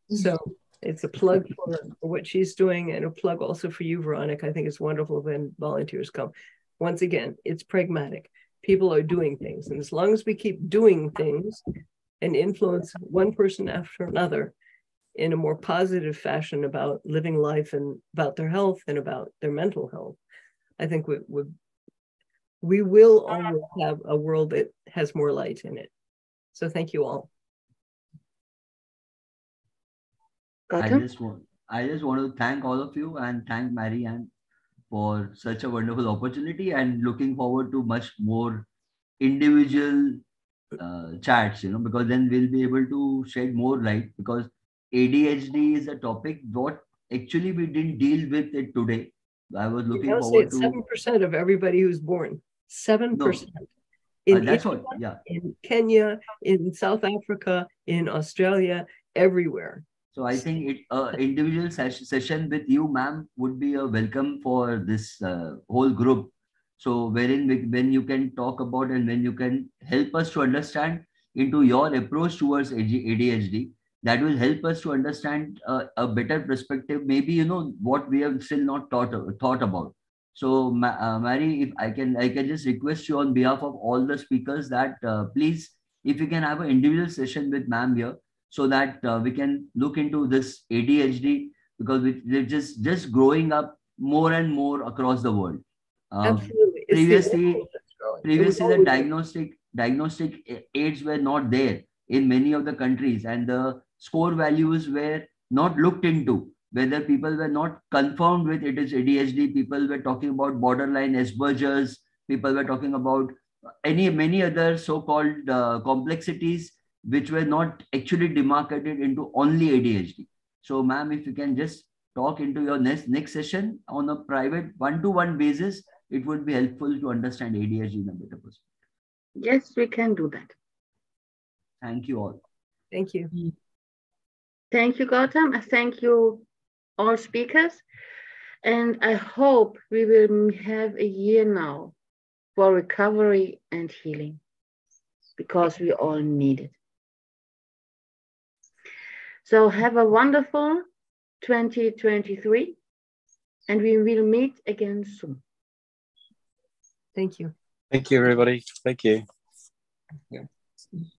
So it's a plug for what she's doing, and a plug also for you, Veronica. I think it's wonderful when volunteers come. Once again, it's pragmatic. People are doing things, and as long as we keep doing things and influence one person after another in a more positive fashion about living life and about their health and about their mental health, I think we will always have a world that has more light in it. So thank you all. I just want to thank all of you and thank Marianne for such a wonderful opportunity, and looking forward to much more individual chats, because then we'll be able to shed more light, because ADHD is a topic what actually we didn't deal with it today. I was looking forward to 7% of everybody who's born. 7%. No. In That's India, what, yeah. In Kenya, in South Africa, in Australia, everywhere. So I think individual session with you, ma'am, would be a welcome for this whole group. So when you can talk about and when you can help us to understand into your approach towards ADHD, that will help us to understand a better perspective. Maybe what we have still not thought about. So Mary, if I can just request you on behalf of all the speakers that please, if you can have an individual session with ma'am here, so that we can look into this ADHD, because they're just growing up more and more across the world. Absolutely. Previously the diagnostic aids were not there in many of the countries, and the score values were not looked into. Whether people were not confirmed with it is ADHD, people were talking about borderline Asperger's, people were talking about many other so-called complexities which were not actually demarcated into only ADHD. So, ma'am, if you can just talk into your next session on a private one-to-one basis, it would be helpful to understand ADHD in a better perspective. Yes, we can do that. Thank you all. Thank you. Thank you, Gautam. Thank you, all speakers. And I hope we will have a year now for recovery and healing, because we all need it. So have a wonderful 2023, and we will meet again soon. Thank you. Thank you, everybody. Thank you. Yeah.